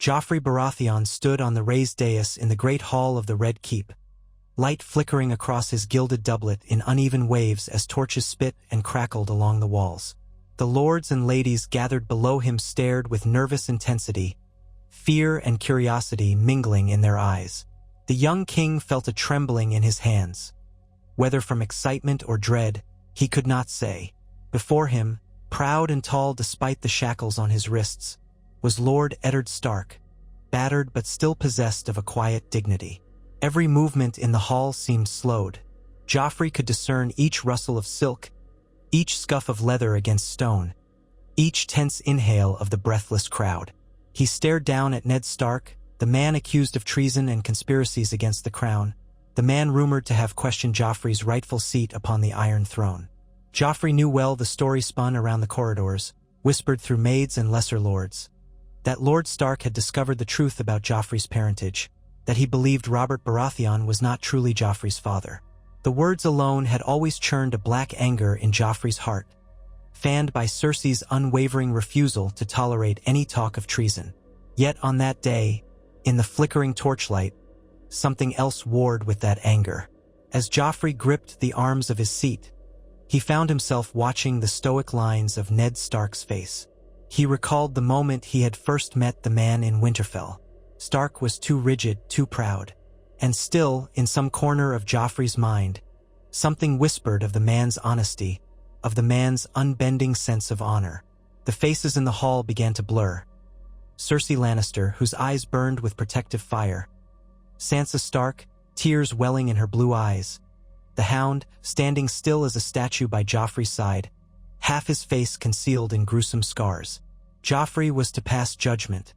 Joffrey Baratheon stood on the raised dais in the great hall of the Red Keep, light flickering across his gilded doublet in uneven waves as torches spit and crackled along the walls. The lords and ladies gathered below him stared with nervous intensity, fear and curiosity mingling in their eyes. The young king felt a trembling in his hands. Whether from excitement or dread, he could not say. Before him, proud and tall despite the shackles on his wrists, was Lord Eddard Stark, battered but still possessed of a quiet dignity. Every movement in the hall seemed slowed. Joffrey could discern each rustle of silk, each scuff of leather against stone, each tense inhale of the breathless crowd. He stared down at Ned Stark, the man accused of treason and conspiracies against the crown, the man rumored to have questioned Joffrey's rightful seat upon the Iron Throne. Joffrey knew well the story spun around the corridors, whispered through maids and lesser lords, that Lord Stark had discovered the truth about Joffrey's parentage, that he believed Robert Baratheon was not truly Joffrey's father. The words alone had always churned a black anger in Joffrey's heart, fanned by Cersei's unwavering refusal to tolerate any talk of treason. Yet on that day, in the flickering torchlight, something else warred with that anger. As Joffrey gripped the arms of his seat, he found himself watching the stoic lines of Ned Stark's face. He recalled the moment he had first met the man in Winterfell. Stark was too rigid, too proud. And still, in some corner of Joffrey's mind, something whispered of the man's honesty, of the man's unbending sense of honor. The faces in the hall began to blur. Cersei Lannister, whose eyes burned with protective fire. Sansa Stark, tears welling in her blue eyes. The Hound, standing still as a statue by Joffrey's side, half his face concealed in gruesome scars. Joffrey was to pass judgment,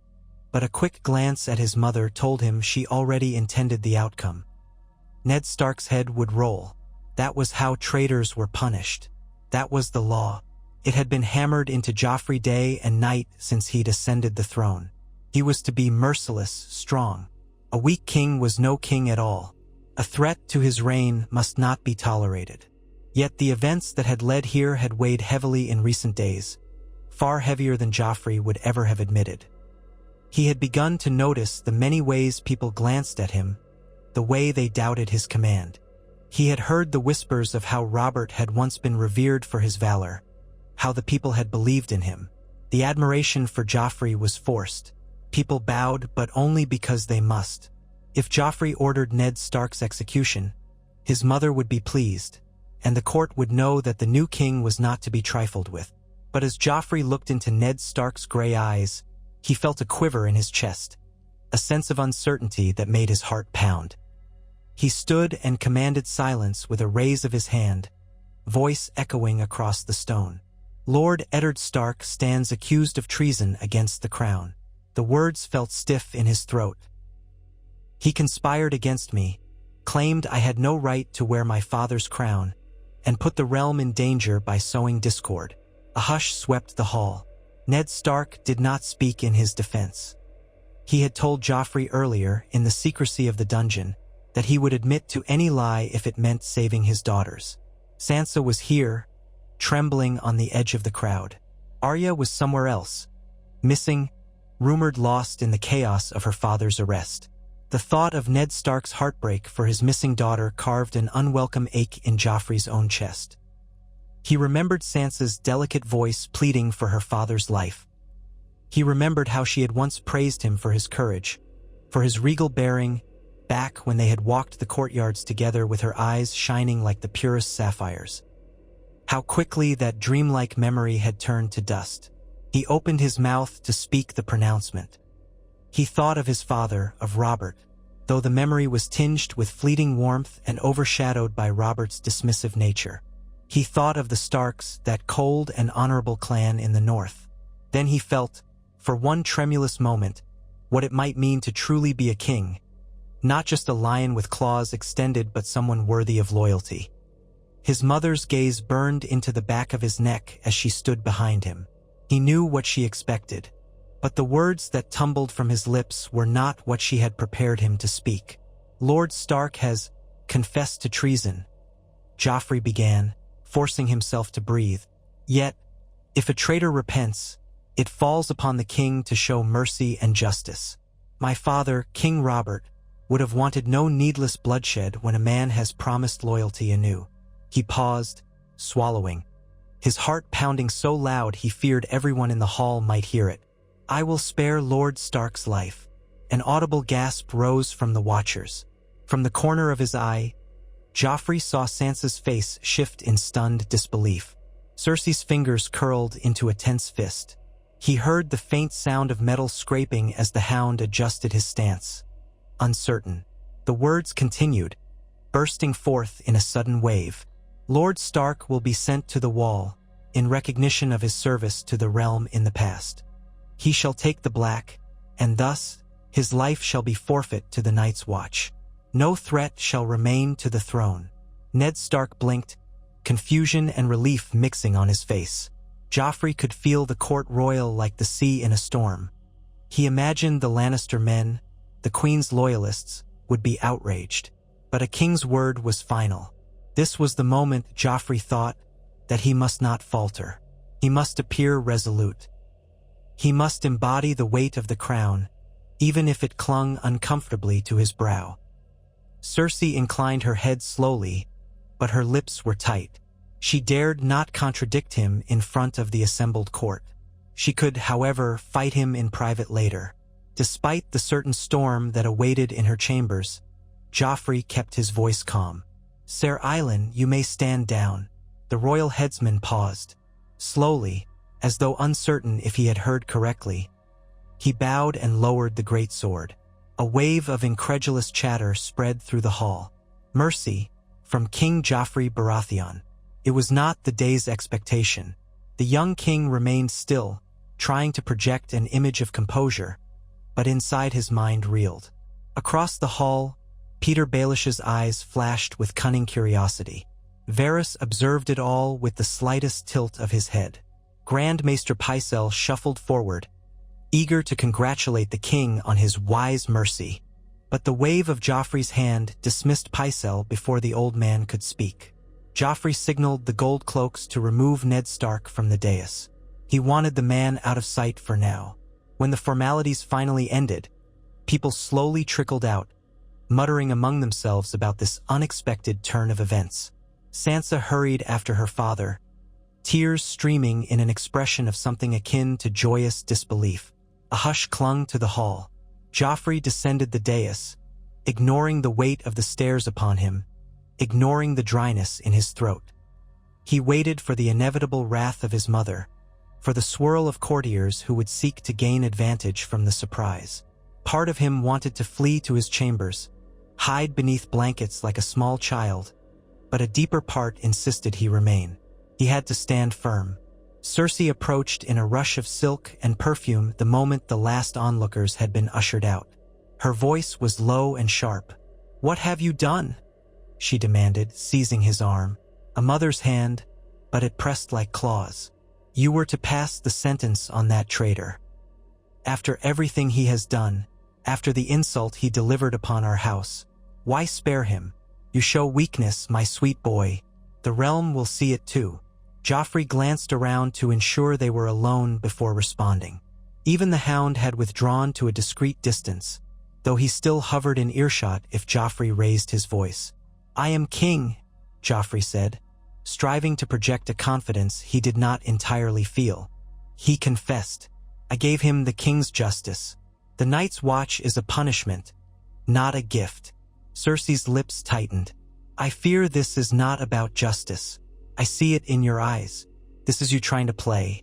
but a quick glance at his mother told him she already intended the outcome. Ned Stark's head would roll. That was how traitors were punished. That was the law. It had been hammered into Joffrey day and night since he'd ascended the throne. He was to be merciless, strong. A weak king was no king at all. A threat to his reign must not be tolerated. Yet the events that had led here had weighed heavily in recent days, far heavier than Joffrey would ever have admitted. He had begun to notice the many ways people glanced at him, the way they doubted his command. He had heard the whispers of how Robert had once been revered for his valor, how the people had believed in him. The admiration for Joffrey was forced. People bowed, but only because they must. If Joffrey ordered Ned Stark's execution, his mother would be pleased, and the court would know that the new king was not to be trifled with. But as Joffrey looked into Ned Stark's gray eyes, he felt a quiver in his chest, a sense of uncertainty that made his heart pound. He stood and commanded silence with a raise of his hand, voice echoing across the stone. Lord Eddard Stark stands accused of treason against the crown. The words felt stiff in his throat. He conspired against me, claimed I had no right to wear my father's crown, and put the realm in danger by sowing discord. A hush swept the hall. Ned Stark did not speak in his defense. He had told Joffrey earlier, in the secrecy of the dungeon, that he would admit to any lie if it meant saving his daughters. Sansa was here, trembling on the edge of the crowd. Arya was somewhere else, missing, rumored lost in the chaos of her father's arrest. The thought of Ned Stark's heartbreak for his missing daughter carved an unwelcome ache in Joffrey's own chest. He remembered Sansa's delicate voice pleading for her father's life. He remembered how she had once praised him for his courage, for his regal bearing, back when they had walked the courtyards together with her eyes shining like the purest sapphires. How quickly that dreamlike memory had turned to dust. He opened his mouth to speak the pronouncement. He thought of his father, of Robert, though the memory was tinged with fleeting warmth and overshadowed by Robert's dismissive nature. He thought of the Starks, that cold and honorable clan in the north. Then he felt, for one tremulous moment, what it might mean to truly be a king, not just a lion with claws extended but someone worthy of loyalty. His mother's gaze burned into the back of his neck as she stood behind him. He knew what she expected, but the words that tumbled from his lips were not what she had prepared him to speak. Lord Stark has confessed to treason, Joffrey began, forcing himself to breathe. Yet, if a traitor repents, It falls upon the king to show mercy and justice. My father, King Robert, would have wanted no needless bloodshed when a man has promised loyalty anew. He paused, swallowing, his heart pounding so loud he feared everyone in the hall might hear it. I will spare Lord Stark's life. An audible gasp rose from the watchers. From the corner of his eye, Joffrey saw Sansa's face shift in stunned disbelief. Cersei's fingers curled into a tense fist. He heard the faint sound of metal scraping as the hound adjusted his stance. Uncertain. The words continued, bursting forth in a sudden wave. Lord Stark will be sent to the wall, in recognition of his service to the realm in the past. He shall take the black, and thus his life shall be forfeit to the Night's Watch. No threat shall remain to the throne. Ned Stark blinked, confusion and relief mixing on his face. Joffrey could feel the court royal like the sea in a storm. He imagined the Lannister men, the Queen's loyalists, would be outraged. But a king's word was final. This was the moment Joffrey thought that he must not falter. He must appear resolute. He must embody the weight of the crown, even if it clung uncomfortably to his brow. Cersei inclined her head slowly, but her lips were tight. She dared not contradict him in front of the assembled court. She could, however, fight him in private later. Despite the certain storm that awaited in her chambers, Joffrey kept his voice calm. Sir Eilen, you may stand down. The royal headsman paused. Slowly, as though uncertain if he had heard correctly, he bowed and lowered the great sword. A wave of incredulous chatter spread through the hall. Mercy, from King Joffrey Baratheon. It was not the day's expectation. The young king remained still, trying to project an image of composure, but inside his mind reeled. Across the hall, Peter Baelish's eyes flashed with cunning curiosity. Varys observed it all with the slightest tilt of his head. Grand Maester Pycelle shuffled forward, eager to congratulate the king on his wise mercy. But the wave of Joffrey's hand dismissed Pycelle before the old man could speak. Joffrey signaled the gold cloaks to remove Ned Stark from the dais. He wanted the man out of sight for now. When the formalities finally ended, people slowly trickled out, muttering among themselves about this unexpected turn of events. Sansa hurried after her father, tears streaming in an expression of something akin to joyous disbelief. A hush clung to the hall. Joffrey descended the dais, ignoring the weight of the stairs upon him, ignoring the dryness in his throat. He waited for the inevitable wrath of his mother, for the swirl of courtiers who would seek to gain advantage from the surprise. Part of him wanted to flee to his chambers, hide beneath blankets like a small child, but a deeper part insisted he remain. He had to stand firm. Cersei approached in a rush of silk and perfume the moment the last onlookers had been ushered out. Her voice was low and sharp. "What have you done?" she demanded, seizing his arm. A mother's hand, but it pressed like claws. "You were to pass the sentence on that traitor. After everything he has done, after the insult he delivered upon our house, why spare him? You show weakness, my sweet boy. The realm will see it too." Joffrey glanced around to ensure they were alone before responding. Even the hound had withdrawn to a discreet distance, though he still hovered in earshot if Joffrey raised his voice. "I am king," Joffrey said, striving to project a confidence he did not entirely feel. He confessed. "I gave him the king's justice. The Night's Watch is a punishment, not a gift." Cersei's lips tightened. "I fear this is not about justice. I see it in your eyes. This is you trying to play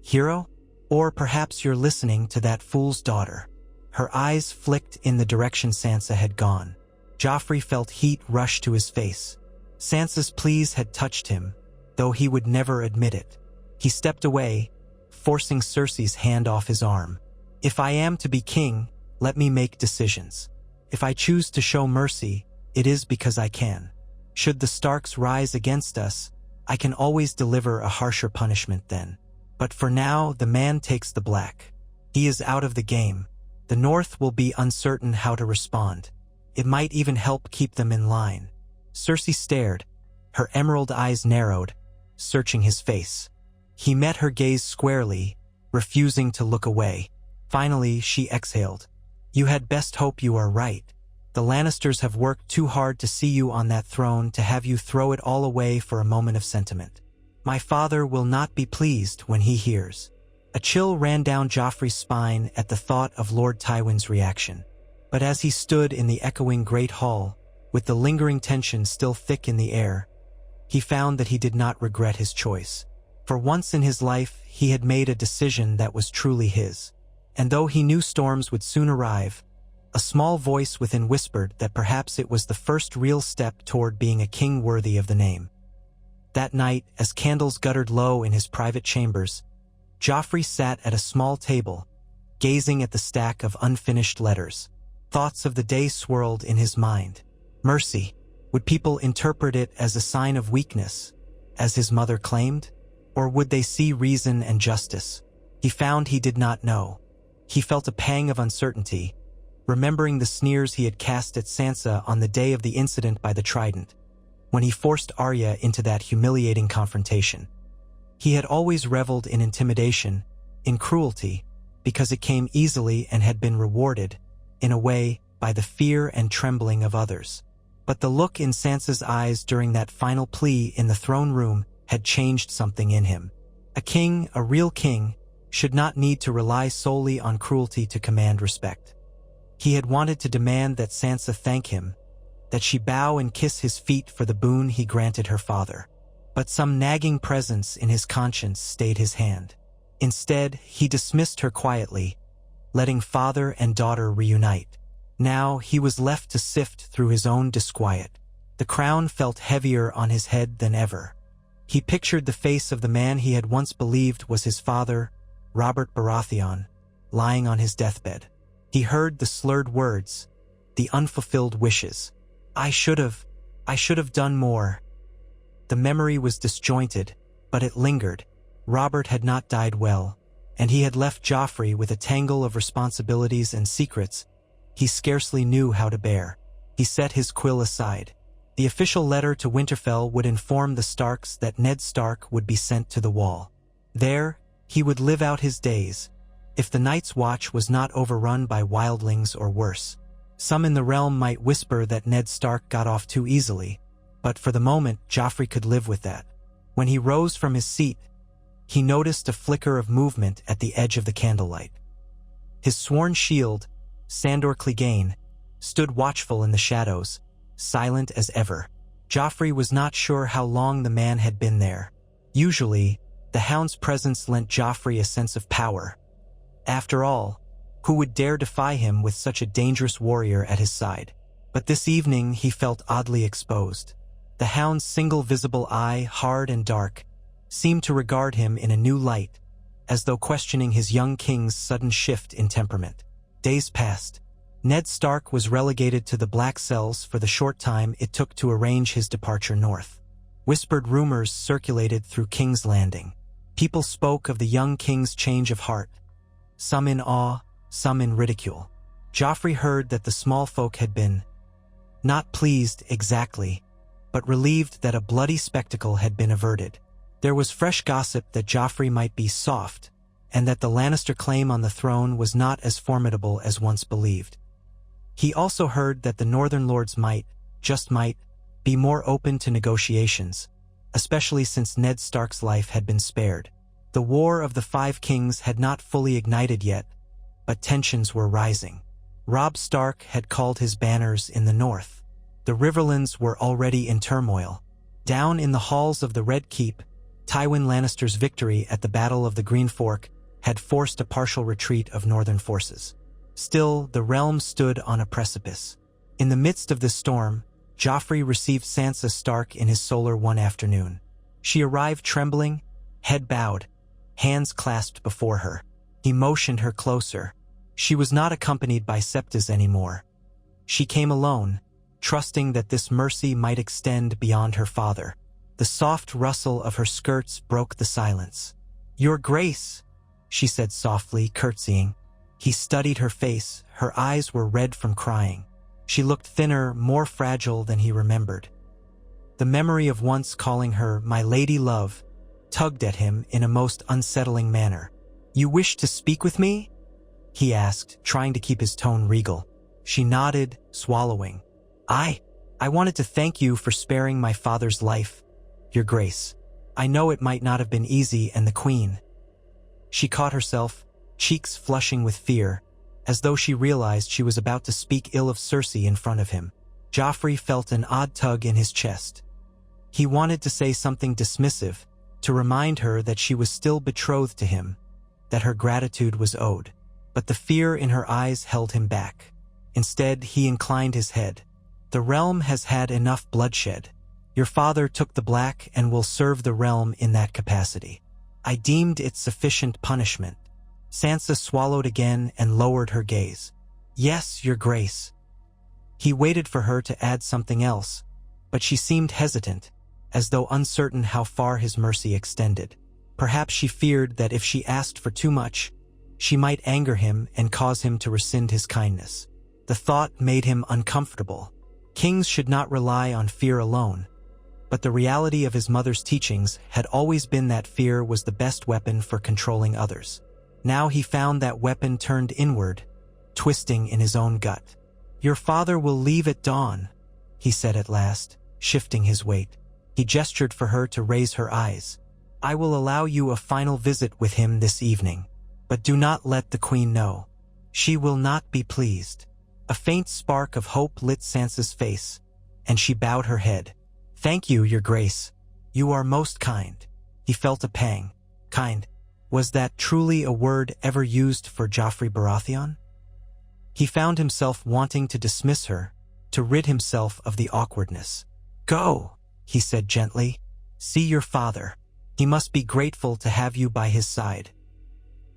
hero? Or perhaps you're listening to that fool's daughter." Her eyes flicked in the direction Sansa had gone. Joffrey felt heat rush to his face. Sansa's pleas had touched him, though he would never admit it. He stepped away, forcing Cersei's hand off his arm. "If I am to be king, let me make decisions. If I choose to show mercy, it is because I can. Should the Starks rise against us, I can always deliver a harsher punishment then. But for now, the man takes the black. He is out of the game. The North will be uncertain how to respond. It might even help keep them in line." Cersei stared, her emerald eyes narrowed, searching his face. He met her gaze squarely, refusing to look away. Finally, she exhaled. "You had best hope you are right. The Lannisters have worked too hard to see you on that throne to have you throw it all away for a moment of sentiment. My father will not be pleased when he hears." A chill ran down Joffrey's spine at the thought of Lord Tywin's reaction. But as he stood in the echoing great hall, with the lingering tension still thick in the air, he found that he did not regret his choice. For once in his life, he had made a decision that was truly his. And though he knew storms would soon arrive, a small voice within whispered that perhaps it was the first real step toward being a king worthy of the name. That night, as candles guttered low in his private chambers, Joffrey sat at a small table, gazing at the stack of unfinished letters. Thoughts of the day swirled in his mind. Mercy. Would people interpret it as a sign of weakness, as his mother claimed? Or would they see reason and justice? He found he did not know. He felt a pang of uncertainty, remembering the sneers he had cast at Sansa on the day of the incident by the trident, when he forced Arya into that humiliating confrontation. He had always reveled in intimidation, in cruelty, because it came easily and had been rewarded, in a way, by the fear and trembling of others. But the look in Sansa's eyes during that final plea in the throne room had changed something in him. A king, a real king, should not need to rely solely on cruelty to command respect. He had wanted to demand that Sansa thank him, that she bow and kiss his feet for the boon he granted her father. But some nagging presence in his conscience stayed his hand. Instead, he dismissed her quietly, letting father and daughter reunite. Now he was left to sift through his own disquiet. The crown felt heavier on his head than ever. He pictured the face of the man he had once believed was his father, Robert Baratheon, lying on his deathbed. He heard the slurred words, the unfulfilled wishes. I should have done more." The memory was disjointed, but it lingered. Robert had not died well, and he had left Joffrey with a tangle of responsibilities and secrets he scarcely knew how to bear. He set his quill aside. The official letter to Winterfell would inform the Starks that Ned Stark would be sent to the Wall. There, he would live out his days, if the Night's Watch was not overrun by wildlings or worse. Some in the realm might whisper that Ned Stark got off too easily, but for the moment Joffrey could live with that. When he rose from his seat, he noticed a flicker of movement at the edge of the candlelight. His sworn shield, Sandor Clegane, stood watchful in the shadows, silent as ever. Joffrey was not sure how long the man had been there. Usually, the Hound's presence lent Joffrey a sense of power. After all, who would dare defy him with such a dangerous warrior at his side? But this evening he felt oddly exposed. The Hound's single visible eye, hard and dark, seemed to regard him in a new light, as though questioning his young king's sudden shift in temperament. Days passed. Ned Stark was relegated to the Black Cells for the short time it took to arrange his departure north. Whispered rumors circulated through King's Landing. People spoke of the young king's change of heart, some in awe, some in ridicule. Joffrey heard that the small folk had been not pleased exactly, but relieved that a bloody spectacle had been averted. There was fresh gossip that Joffrey might be soft, and that the Lannister claim on the throne was not as formidable as once believed. He also heard that the Northern Lords might, just might, be more open to negotiations, especially since Ned Stark's life had been spared. The War of the Five Kings had not fully ignited yet, but tensions were rising. Robb Stark had called his banners in the north. The Riverlands were already in turmoil. Down in the halls of the Red Keep, Tywin Lannister's victory at the Battle of the Green Fork had forced a partial retreat of northern forces. Still, the realm stood on a precipice. In the midst of this storm, Joffrey received Sansa Stark in his solar one afternoon. She arrived trembling, head bowed, hands clasped before her. He motioned her closer. She was not accompanied by septas anymore. She came alone, trusting that this mercy might extend beyond her father. The soft rustle of her skirts broke the silence. "Your Grace," she said softly, curtsying. He studied her face. Her eyes were red from crying. She looked thinner, more fragile than he remembered. The memory of once calling her "my lady love" tugged at him in a most unsettling manner. "You wish to speak with me?" he asked, trying to keep his tone regal. She nodded, swallowing. I wanted to thank you for sparing my father's life, Your Grace. I know it might not have been easy, and the Queen." She caught herself, cheeks flushing with fear, as though she realized she was about to speak ill of Cersei in front of him. Joffrey felt an odd tug in his chest. He wanted to say something dismissive, to remind her that she was still betrothed to him, that her gratitude was owed. But the fear in her eyes held him back. Instead, he inclined his head. "The realm has had enough bloodshed. Your father took the black and will serve the realm in that capacity. I deemed it sufficient punishment." Sansa swallowed again and lowered her gaze. "Yes, Your Grace." He waited for her to add something else, but she seemed hesitant, as though uncertain how far his mercy extended. Perhaps she feared that if she asked for too much, she might anger him and cause him to rescind his kindness. The thought made him uncomfortable. Kings should not rely on fear alone. But the reality of his mother's teachings had always been that fear was the best weapon for controlling others. Now he found that weapon turned inward, twisting in his own gut. "Your father will leave at dawn," he said at last, shifting his weight. He gestured for her to raise her eyes. "I will allow you a final visit with him this evening. But do not let the Queen know. She will not be pleased." A faint spark of hope lit Sansa's face, and she bowed her head. "Thank you, Your Grace. You are most kind." He felt a pang. Kind. Was that truly a word ever used for Joffrey Baratheon? He found himself wanting to dismiss her, to rid himself of the awkwardness. "Go," he said gently. "See your father. He must be grateful to have you by his side."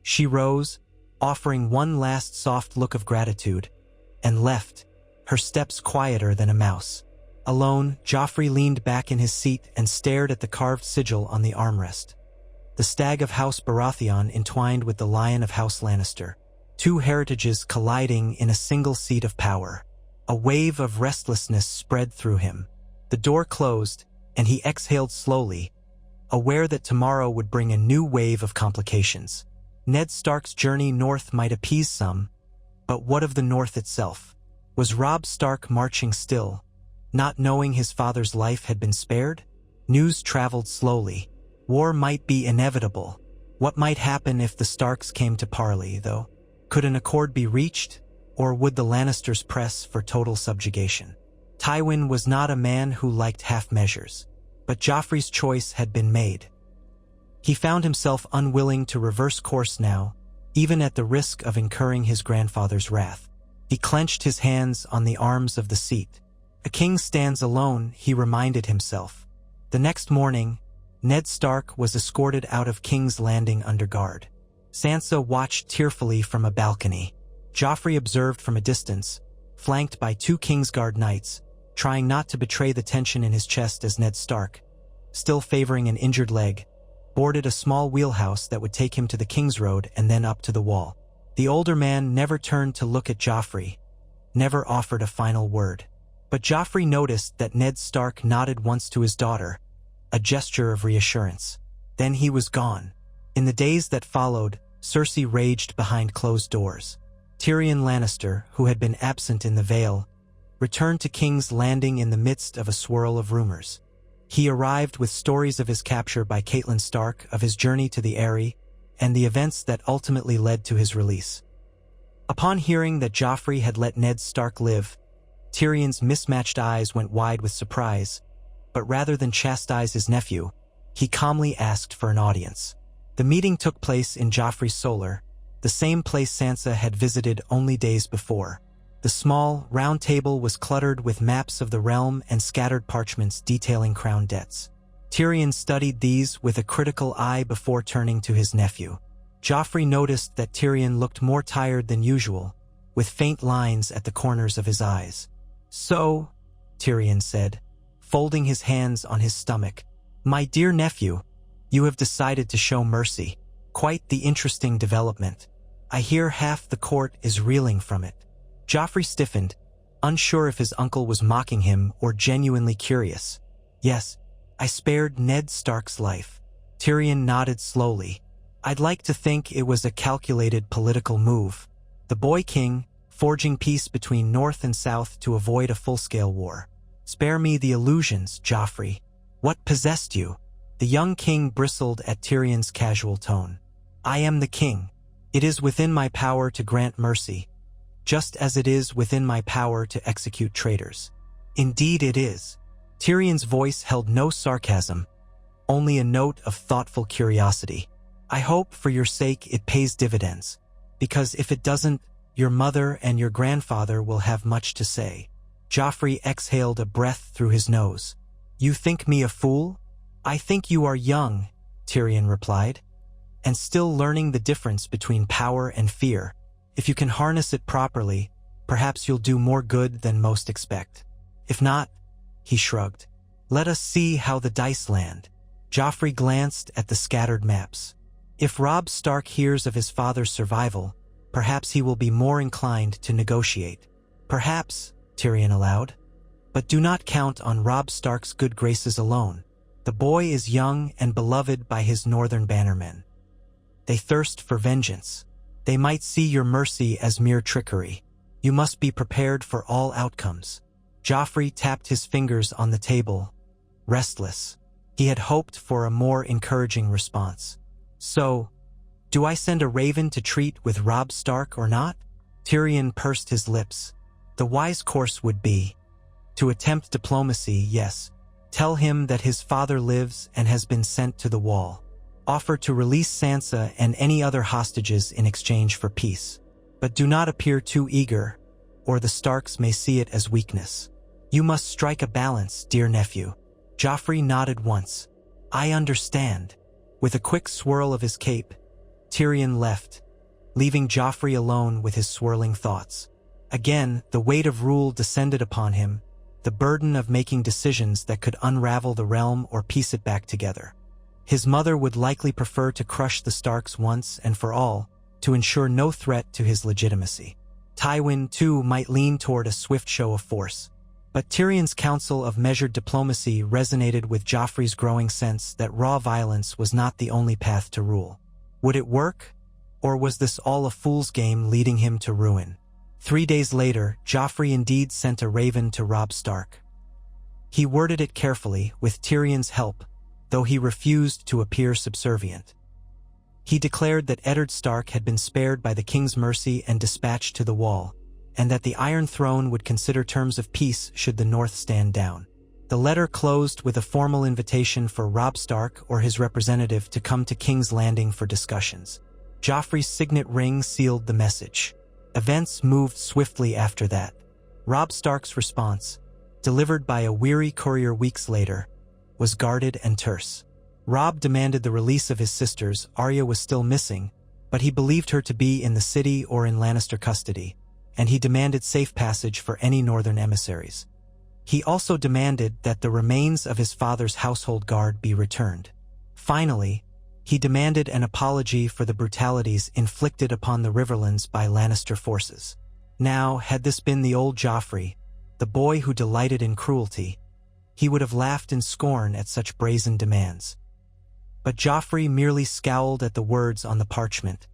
She rose, offering one last soft look of gratitude, and left, her steps quieter than a mouse. Alone, Joffrey leaned back in his seat and stared at the carved sigil on the armrest. The stag of House Baratheon entwined with the lion of House Lannister, two heritages colliding in a single seat of power. A wave of restlessness spread through him. The door closed, and he exhaled slowly, aware that tomorrow would bring a new wave of complications. Ned Stark's journey north might appease some, but what of the North itself? Was Robb Stark marching still, not knowing his father's life had been spared? News traveled slowly. War might be inevitable. What might happen if the Starks came to parley, though? Could an accord be reached, or would the Lannisters press for total subjugation? Tywin was not a man who liked half measures, but Joffrey's choice had been made. He found himself unwilling to reverse course now, even at the risk of incurring his grandfather's wrath. He clenched his hands on the arms of the seat. A king stands alone, he reminded himself. The next morning, Ned Stark was escorted out of King's Landing under guard. Sansa watched tearfully from a balcony. Joffrey observed from a distance, flanked by two Kingsguard knights, trying not to betray the tension in his chest as Ned Stark, still favoring an injured leg, boarded a small wheelhouse that would take him to the King's Road and then up to the wall. The older man never turned to look at Joffrey, never offered a final word. But Joffrey noticed that Ned Stark nodded once to his daughter, a gesture of reassurance. Then he was gone. In the days that followed, Cersei raged behind closed doors. Tyrion Lannister, who had been absent in the Vale, returned to King's Landing in the midst of a swirl of rumors. He arrived with stories of his capture by Catelyn Stark, of his journey to the Eyrie, and the events that ultimately led to his release. Upon hearing that Joffrey had let Ned Stark live, Tyrion's mismatched eyes went wide with surprise, but rather than chastise his nephew, he calmly asked for an audience. The meeting took place in Joffrey's Solar, the same place Sansa had visited only days before. The small, round table was cluttered with maps of the realm and scattered parchments detailing crown debts. Tyrion studied these with a critical eye before turning to his nephew. Joffrey noticed that Tyrion looked more tired than usual, with faint lines at the corners of his eyes. "So," Tyrion said, folding his hands on his stomach, "my dear nephew, you have decided to show mercy. Quite the interesting development. I hear half the court is reeling from it." Joffrey stiffened, unsure if his uncle was mocking him or genuinely curious. "Yes, I spared Ned Stark's life." Tyrion nodded slowly, I'd like to think it was a calculated political move. The boy king, forging peace between North and South to avoid a full-scale war. Spare me the illusions, Joffrey. What possessed you? The young king bristled at Tyrion's casual tone. I am the king. It is within my power to grant mercy, just as it is within my power to execute traitors. Indeed it is. Tyrion's voice held no sarcasm, only a note of thoughtful curiosity. I hope for your sake it pays dividends, because if it doesn't, your mother and your grandfather will have much to say. Joffrey exhaled a breath through his nose. You think me a fool? I think you are young, Tyrion replied, and still learning the difference between power and fear. If you can harness it properly, perhaps you'll do more good than most expect. If not, he shrugged. Let us see how the dice land. Joffrey glanced at the scattered maps. If Robb Stark hears of his father's survival, perhaps he will be more inclined to negotiate. Perhaps, Tyrion allowed. But do not count on Robb Stark's good graces alone. The boy is young and beloved by his northern bannermen. They thirst for vengeance. They might see your mercy as mere trickery. You must be prepared for all outcomes. Joffrey tapped his fingers on the table, restless. He had hoped for a more encouraging response. So, do I send a raven to treat with Robb Stark or not? Tyrion pursed his lips. The wise course would be to attempt diplomacy, yes. Tell him that his father lives and has been sent to the wall. Offer to release Sansa and any other hostages in exchange for peace. But do not appear too eager, or the Starks may see it as weakness. You must strike a balance, dear nephew. Joffrey nodded once. I understand. With a quick swirl of his cape, Tyrion left, leaving Joffrey alone with his swirling thoughts. Again, the weight of rule descended upon him, the burden of making decisions that could unravel the realm or piece it back together. His mother would likely prefer to crush the Starks once and for all, to ensure no threat to his legitimacy. Tywin, too, might lean toward a swift show of force. But Tyrion's counsel of measured diplomacy resonated with Joffrey's growing sense that raw violence was not the only path to rule. Would it work? Or was this all a fool's game leading him to ruin? 3 days later, Joffrey indeed sent a raven to Robb Stark. He worded it carefully, with Tyrion's help, though he refused to appear subservient. He declared that Eddard Stark had been spared by the king's mercy and dispatched to the wall, and that the Iron Throne would consider terms of peace should the North stand down. The letter closed with a formal invitation for Robb Stark or his representative to come to King's Landing for discussions. Joffrey's signet ring sealed the message. Events moved swiftly after that. Robb Stark's response, delivered by a weary courier weeks later, was guarded and terse. Robb demanded the release of his sisters. Arya was still missing, but he believed her to be in the city or in Lannister custody, and he demanded safe passage for any northern emissaries. He also demanded that the remains of his father's household guard be returned. Finally, he demanded an apology for the brutalities inflicted upon the Riverlands by Lannister forces. Now, had this been the old Joffrey, the boy who delighted in cruelty, he would have laughed in scorn at such brazen demands. But Joffrey merely scowled at the words on the parchment,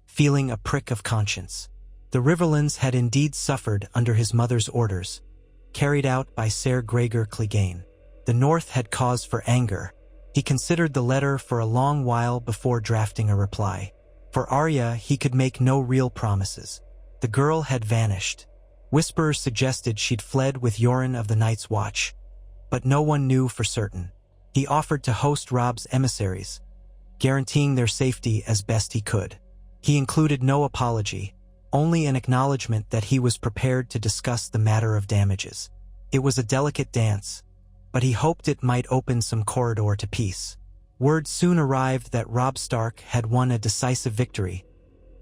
feeling a prick of conscience. The Riverlands had indeed suffered under his mother's orders, carried out by Ser Gregor Clegane. The North had cause for anger. He considered the letter for a long while before drafting a reply. For Arya, he could make no real promises. The girl had vanished. Whisperers suggested she'd fled with Yoren of the Night's Watch, but no one knew for certain. He offered to host Robb's emissaries, guaranteeing their safety as best he could. He included no apology, only an acknowledgement that he was prepared to discuss the matter of damages. It was a delicate dance, but he hoped it might open some corridor to peace. Word soon arrived that Robb Stark had won a decisive victory,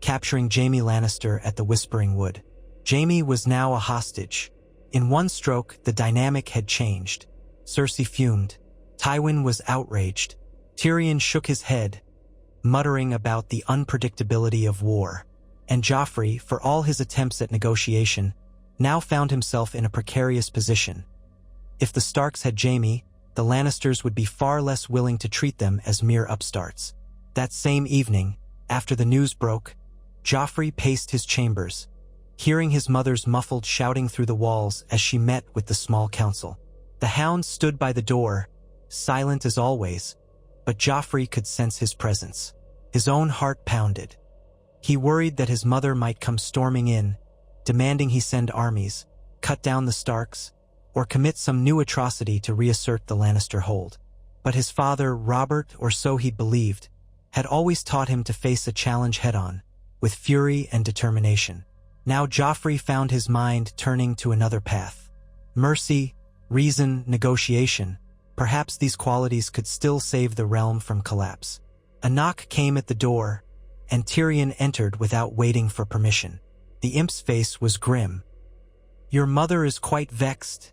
capturing Jaime Lannister at the Whispering Wood. Jaime was now a hostage. In one stroke, the dynamic had changed. Cersei fumed. Tywin was outraged. Tyrion shook his head, muttering about the unpredictability of war. And Joffrey, for all his attempts at negotiation, now found himself in a precarious position. If the Starks had Jaime, the Lannisters would be far less willing to treat them as mere upstarts. That same evening, after the news broke, Joffrey paced his chambers, hearing his mother's muffled shouting through the walls as she met with the small council. The hound stood by the door, silent as always, but Joffrey could sense his presence. His own heart pounded. He worried that his mother might come storming in, demanding he send armies, cut down the Starks, or commit some new atrocity to reassert the Lannister hold. But his father, Robert, or so he believed, had always taught him to face a challenge head-on, with fury and determination. Now Joffrey found his mind turning to another path. Mercy, reason, negotiation. Perhaps these qualities could still save the realm from collapse. A knock came at the door, and Tyrion entered without waiting for permission. The imp's face was grim. "Your mother is quite vexed,"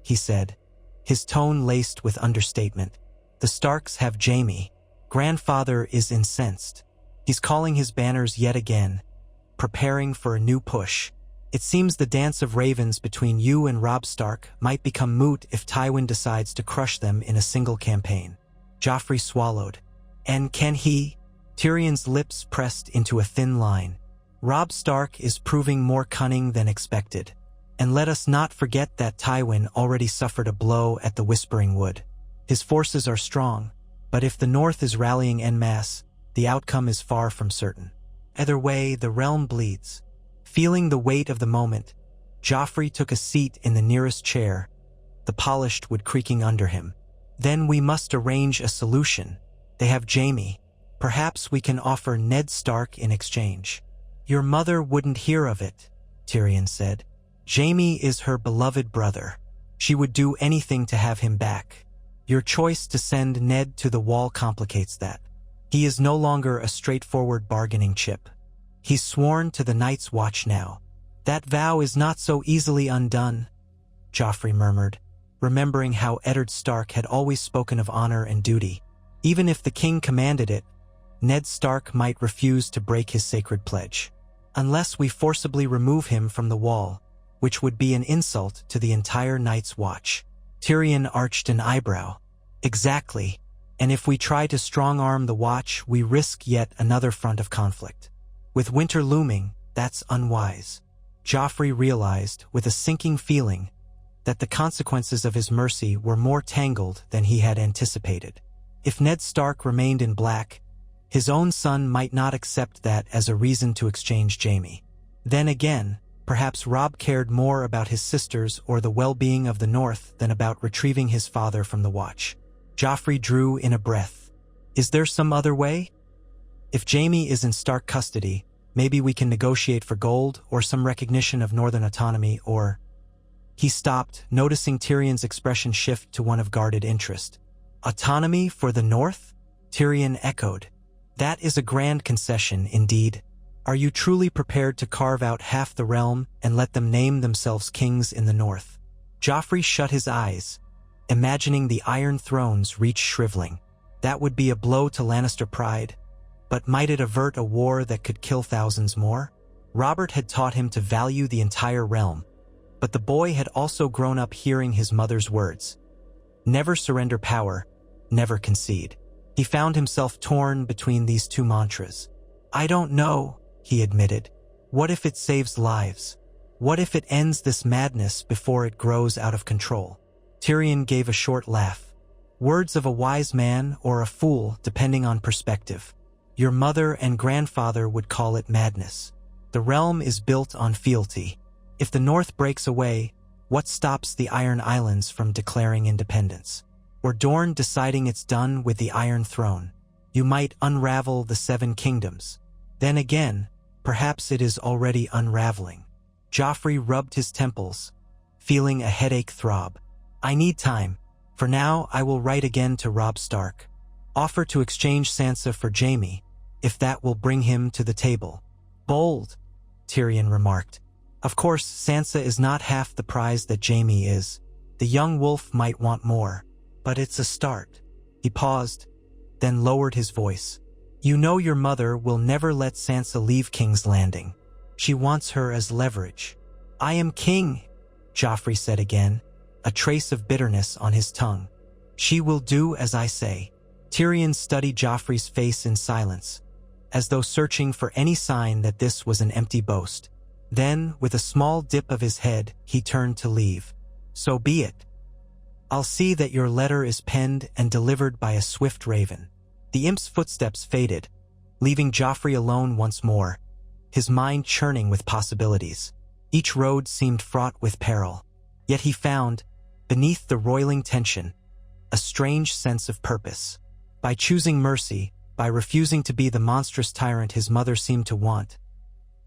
he said, his tone laced with understatement. "The Starks have Jaime. Grandfather is incensed. He's calling his banners yet again, preparing for a new push. It seems the dance of ravens between you and Robb Stark might become moot if Tywin decides to crush them in a single campaign." Joffrey swallowed. "And can he?" Tyrion's lips pressed into a thin line. "Robb Stark is proving more cunning than expected. And let us not forget that Tywin already suffered a blow at the Whispering Wood. His forces are strong, but if the North is rallying en masse, the outcome is far from certain. Either way, the realm bleeds." Feeling the weight of the moment, Joffrey took a seat in the nearest chair, the polished wood creaking under him. "Then we must arrange a solution. They have Jaime. Perhaps we can offer Ned Stark in exchange." "Your mother wouldn't hear of it," Tyrion said. "Jaime is her beloved brother. She would do anything to have him back. Your choice to send Ned to the wall complicates that. He is no longer a straightforward bargaining chip. He's sworn to the Night's Watch now. That vow is not so easily undone," Joffrey murmured, remembering how Eddard Stark had always spoken of honor and duty. Even if the king commanded it, Ned Stark might refuse to break his sacred pledge. "Unless we forcibly remove him from the wall, which would be an insult to the entire Night's Watch." Tyrion arched an eyebrow. "Exactly. And if we try to strong-arm the Watch, we risk yet another front of conflict. With winter looming, that's unwise." Joffrey realized, with a sinking feeling, that the consequences of his mercy were more tangled than he had anticipated. If Ned Stark remained in black, his own son might not accept that as a reason to exchange Jaime. Then again, perhaps Robb cared more about his sisters or the well-being of the North than about retrieving his father from the Watch. Joffrey drew in a breath. "Is there some other way? If Jaime is in Stark custody, maybe we can negotiate for gold or some recognition of northern autonomy or—" He stopped, noticing Tyrion's expression shift to one of guarded interest. "Autonomy for the North?" Tyrion echoed. "That is a grand concession, indeed. Are you truly prepared to carve out half the realm and let them name themselves kings in the North?" Joffrey shut his eyes, imagining the Iron Thrones reach shriveling. That would be a blow to Lannister pride, but might it avert a war that could kill thousands more? Robert had taught him to value the entire realm, but the boy had also grown up hearing his mother's words. Never surrender power, never concede. He found himself torn between these two mantras. "I don't know," he admitted. "What if it saves lives? What if it ends this madness before it grows out of control?" Tyrion gave a short laugh. "Words of a wise man or a fool, depending on perspective. Your mother and grandfather would call it madness. The realm is built on fealty. If the North breaks away, what stops the Iron Islands from declaring independence? Or Dorne deciding it's done with the Iron Throne? You might unravel the Seven Kingdoms. Then again, perhaps it is already unraveling." Joffrey rubbed his temples, feeling a headache throb. "I need time. For now, I will write again to Robb Stark. Offer to exchange Sansa for Jaime, if that will bring him to the table." "Bold," Tyrion remarked. "Of course, Sansa is not half the prize that Jaime is. The young wolf might want more, but it's a start." He paused, then lowered his voice. "You know your mother will never let Sansa leave King's Landing. She wants her as leverage." "I am king," Joffrey said again, a trace of bitterness on his tongue. "She will do as I say." Tyrion studied Joffrey's face in silence, as though searching for any sign that this was an empty boast. Then, with a small dip of his head, he turned to leave. "So be it. I'll see that your letter is penned and delivered by a swift raven." The imp's footsteps faded, leaving Joffrey alone once more, his mind churning with possibilities. Each road seemed fraught with peril, yet he found, beneath the roiling tension, a strange sense of purpose. By choosing mercy, by refusing to be the monstrous tyrant his mother seemed to want,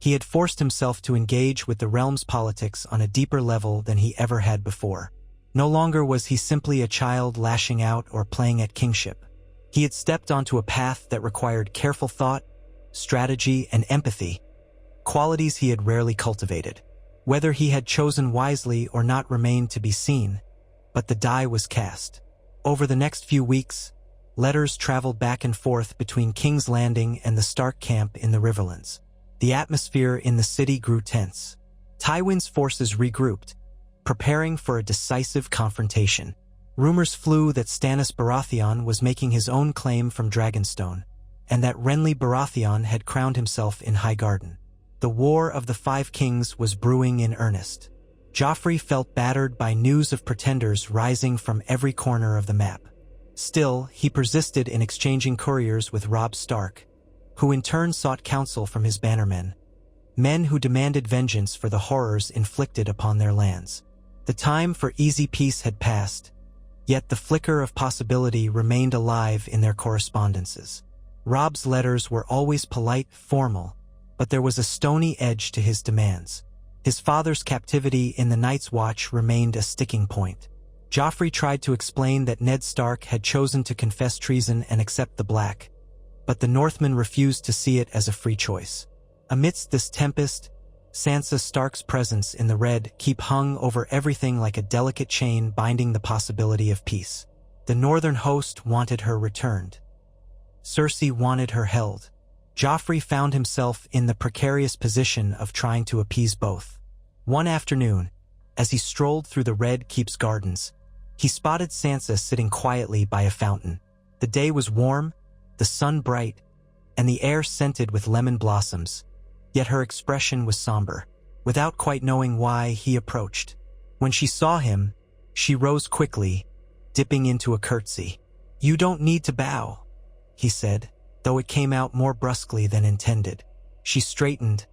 he had forced himself to engage with the realm's politics on a deeper level than he ever had before. No longer was he simply a child lashing out or playing at kingship. He had stepped onto a path that required careful thought, strategy, and empathy, qualities he had rarely cultivated. Whether he had chosen wisely or not remained to be seen, but the die was cast. Over the next few weeks, letters traveled back and forth between King's Landing and the Stark camp in the Riverlands. The atmosphere in the city grew tense. Tywin's forces regrouped, preparing for a decisive confrontation. Rumors flew that Stannis Baratheon was making his own claim from Dragonstone, and that Renly Baratheon had crowned himself in Highgarden. The War of the Five Kings was brewing in earnest. Joffrey felt battered by news of pretenders rising from every corner of the map. Still, he persisted in exchanging couriers with Robb Stark, who in turn sought counsel from his bannermen, men who demanded vengeance for the horrors inflicted upon their lands. The time for easy peace had passed, yet the flicker of possibility remained alive in their correspondences. Robb's letters were always polite, formal, but there was a stony edge to his demands. His father's captivity in the Night's Watch remained a sticking point. Joffrey tried to explain that Ned Stark had chosen to confess treason and accept the Black, but the Northmen refused to see it as a free choice. Amidst this tempest, Sansa Stark's presence in the Red Keep hung over everything like a delicate chain binding the possibility of peace. The northern host wanted her returned. Cersei wanted her held. Joffrey found himself in the precarious position of trying to appease both. One afternoon, as he strolled through the Red Keep's gardens, he spotted Sansa sitting quietly by a fountain. The day was warm, the sun bright, and the air scented with lemon blossoms, yet her expression was somber. Without quite knowing why, he approached. When she saw him, she rose quickly, dipping into a curtsy. "You don't need to bow," he said, though it came out more brusquely than intended. She straightened,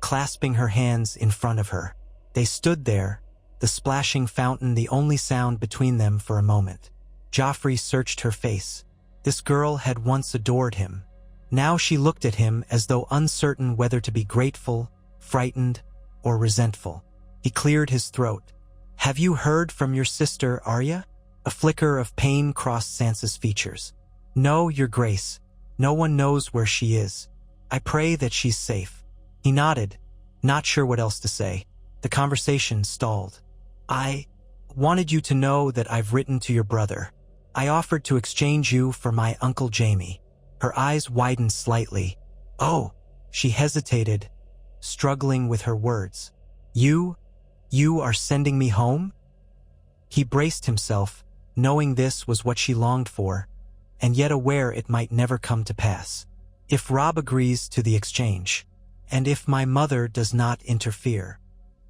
clasping her hands in front of her. They stood there, the splashing fountain the only sound between them for a moment. Joffrey searched her face. This girl had once adored him. Now she looked at him as though uncertain whether to be grateful, frightened, or resentful. He cleared his throat. "Have you heard from your sister, Arya?" A flicker of pain crossed Sansa's features. "No, Your Grace. No one knows where she is. I pray that she's safe." He nodded, not sure what else to say. The conversation stalled. "I wanted you to know that I've written to your brother. I offered to exchange you for my Uncle Jaime." Her eyes widened slightly. "Oh," she hesitated, struggling with her words. You are sending me home?" He braced himself, knowing this was what she longed for, and yet aware it might never come to pass. "If Robb agrees to the exchange, and if my mother does not interfere."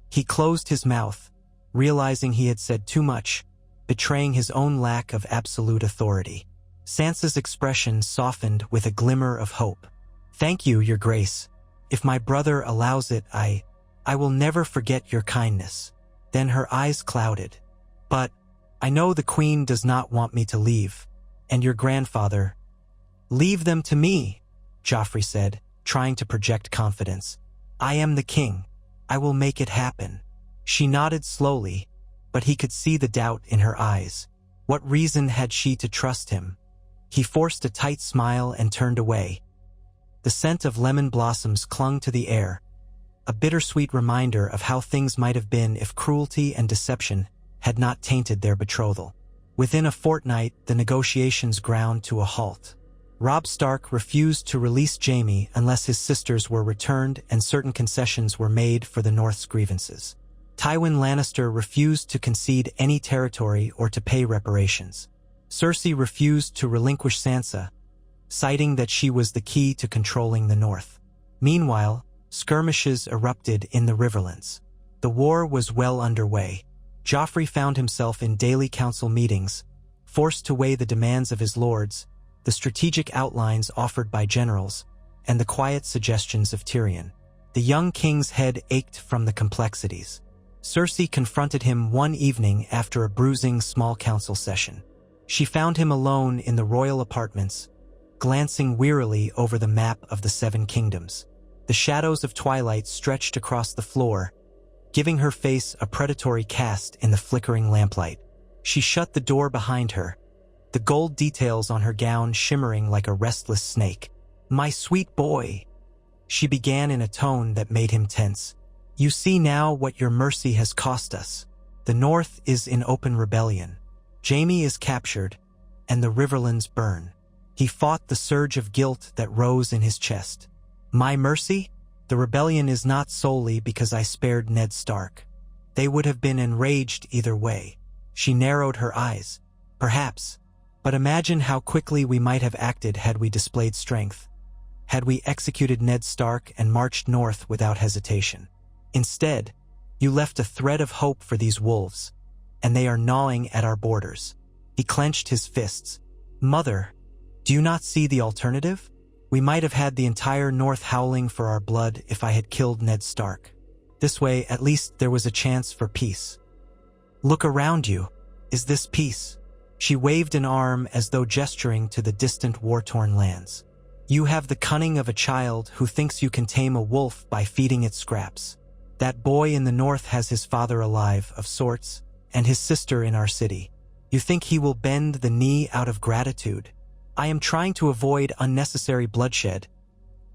He closed his mouth, realizing he had said too much, betraying his own lack of absolute authority. Sansa's expression softened with a glimmer of hope. "Thank you, Your Grace. If my brother allows it, I will never forget your kindness." Then her eyes clouded. "But I know the Queen does not want me to leave, and your grandfather—" "Leave them to me," Joffrey said, trying to project confidence. "I am the king. I will make it happen." She nodded slowly, but he could see the doubt in her eyes. What reason had she to trust him? He forced a tight smile and turned away. The scent of lemon blossoms clung to the air, a bittersweet reminder of how things might have been if cruelty and deception had not tainted their betrothal. Within a fortnight, the negotiations ground to a halt. Robb Stark refused to release Jaime unless his sisters were returned and certain concessions were made for the North's grievances. Tywin Lannister refused to concede any territory or to pay reparations. Cersei refused to relinquish Sansa, citing that she was the key to controlling the north. Meanwhile, skirmishes erupted in the Riverlands. The war was well underway. Joffrey found himself in daily council meetings, forced to weigh the demands of his lords, the strategic outlines offered by generals, and the quiet suggestions of Tyrion. The young king's head ached from the complexities. Cersei confronted him one evening after a bruising small council session. She found him alone in the royal apartments, glancing wearily over the map of the Seven Kingdoms. The shadows of twilight stretched across the floor, giving her face a predatory cast in the flickering lamplight. She shut the door behind her, the gold details on her gown shimmering like a restless snake. "My sweet boy," she began in a tone that made him tense. "You see now what your mercy has cost us. The North is in open rebellion. Jaime is captured, and the Riverlands burn." He fought the surge of guilt that rose in his chest. "My mercy? The rebellion is not solely because I spared Ned Stark. They would have been enraged either way." She narrowed her eyes. "Perhaps. But imagine how quickly we might have acted had we displayed strength. Had we executed Ned Stark and marched north without hesitation. Instead, you left a thread of hope for these wolves, and they are gnawing at our borders." He clenched his fists. "Mother, do you not see the alternative? We might have had the entire North howling for our blood if I had killed Ned Stark. This way, at least there was a chance for peace. Look around you. Is this peace?" She waved an arm as though gesturing to the distant war-torn lands. "You have the cunning of a child who thinks you can tame a wolf by feeding it scraps. That boy in the north has his father alive, of sorts, and his sister in our city. You think he will bend the knee out of gratitude? I am trying to avoid unnecessary bloodshed,"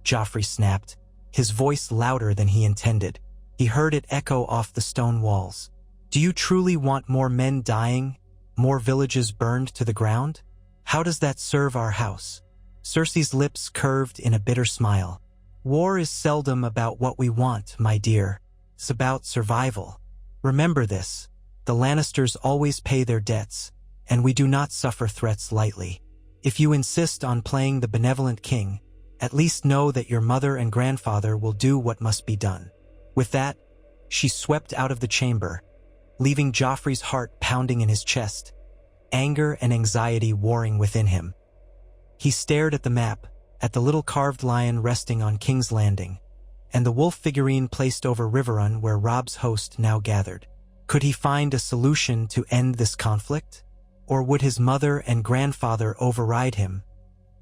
Joffrey snapped, his voice louder than he intended. He heard it echo off the stone walls. "Do you truly want more men dying, more villages burned to the ground? How does that serve our house?" Cersei's lips curved in a bitter smile. "War is seldom about what we want, my dear. It's about survival. Remember this. The Lannisters always pay their debts, and we do not suffer threats lightly. If you insist on playing the benevolent king, at least know that your mother and grandfather will do what must be done." With that, she swept out of the chamber, leaving Joffrey's heart pounding in his chest, anger and anxiety warring within him. He stared at the map, at the little carved lion resting on King's Landing, and the wolf figurine placed over Riverrun where Robb's host now gathered. Could he find a solution to end this conflict? Or would his mother and grandfather override him,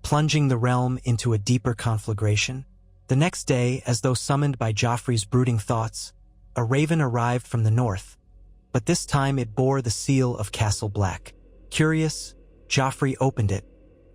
plunging the realm into a deeper conflagration? The next day, as though summoned by Joffrey's brooding thoughts, a raven arrived from the north, but this time it bore the seal of Castle Black. Curious, Joffrey opened it,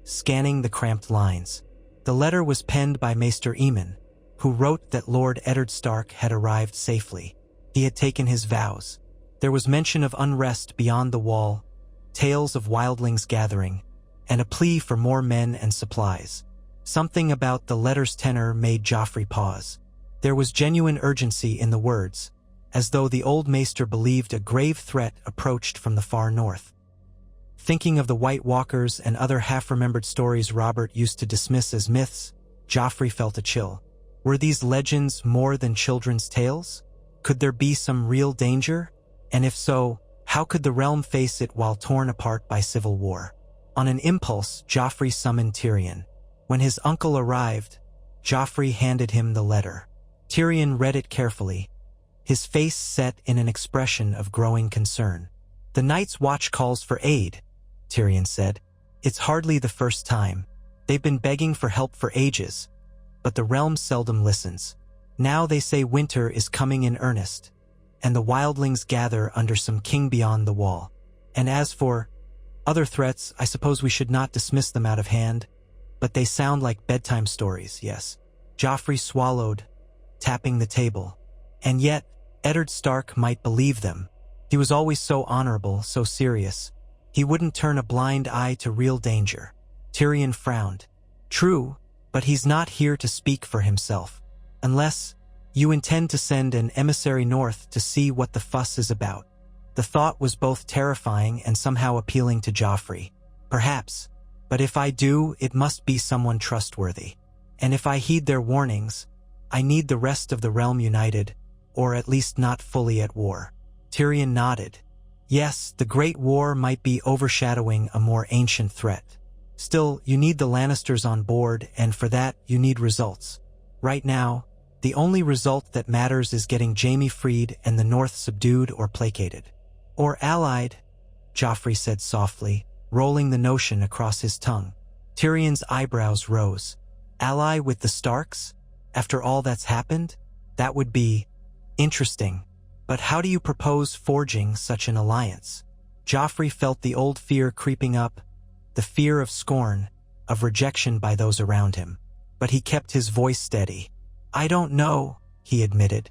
scanning the cramped lines. The letter was penned by Maester Aemon, who wrote that Lord Eddard Stark had arrived safely. He had taken his vows. There was mention of unrest beyond the wall, tales of wildlings gathering, and a plea for more men and supplies. Something about the letter's tenor made Joffrey pause. There was genuine urgency in the words, as though the old maester believed a grave threat approached from the far north. Thinking of the White Walkers and other half-remembered stories Robert used to dismiss as myths, Joffrey felt a chill. Were these legends more than children's tales? Could there be some real danger? And if so, how could the realm face it while torn apart by civil war? On an impulse, Joffrey summoned Tyrion. When his uncle arrived, Joffrey handed him the letter. Tyrion read it carefully, his face set in an expression of growing concern. "The Night's Watch calls for aid," Tyrion said. "It's hardly the first time. They've been begging for help for ages, but the realm seldom listens. Now they say winter is coming in earnest, and the wildlings gather under some king beyond the wall. And as for other threats, I suppose we should not dismiss them out of hand, but they sound like bedtime stories, yes." Joffrey swallowed, tapping the table. And yet, Eddard Stark might believe them. He was always so honorable, so serious. He wouldn't turn a blind eye to real danger. Tyrion frowned. "True, but he's not here to speak for himself. Unless you intend to send an emissary north to see what the fuss is about." The thought was both terrifying and somehow appealing to Joffrey. Perhaps. But if I do, it must be someone trustworthy. And if I heed their warnings, I need the rest of the realm united, or at least not fully at war. Tyrion nodded. Yes, the Great War might be overshadowing a more ancient threat. Still, you need the Lannisters on board, and for that, you need results. Right now, the only result that matters is getting Jaime freed and the North subdued or placated. Or allied, Joffrey said softly, rolling the notion across his tongue. Tyrion's eyebrows rose. Ally with the Starks? After all that's happened? That would be interesting. But how do you propose forging such an alliance? Joffrey felt the old fear creeping up, the fear of scorn, of rejection by those around him. But he kept his voice steady. I don't know, he admitted.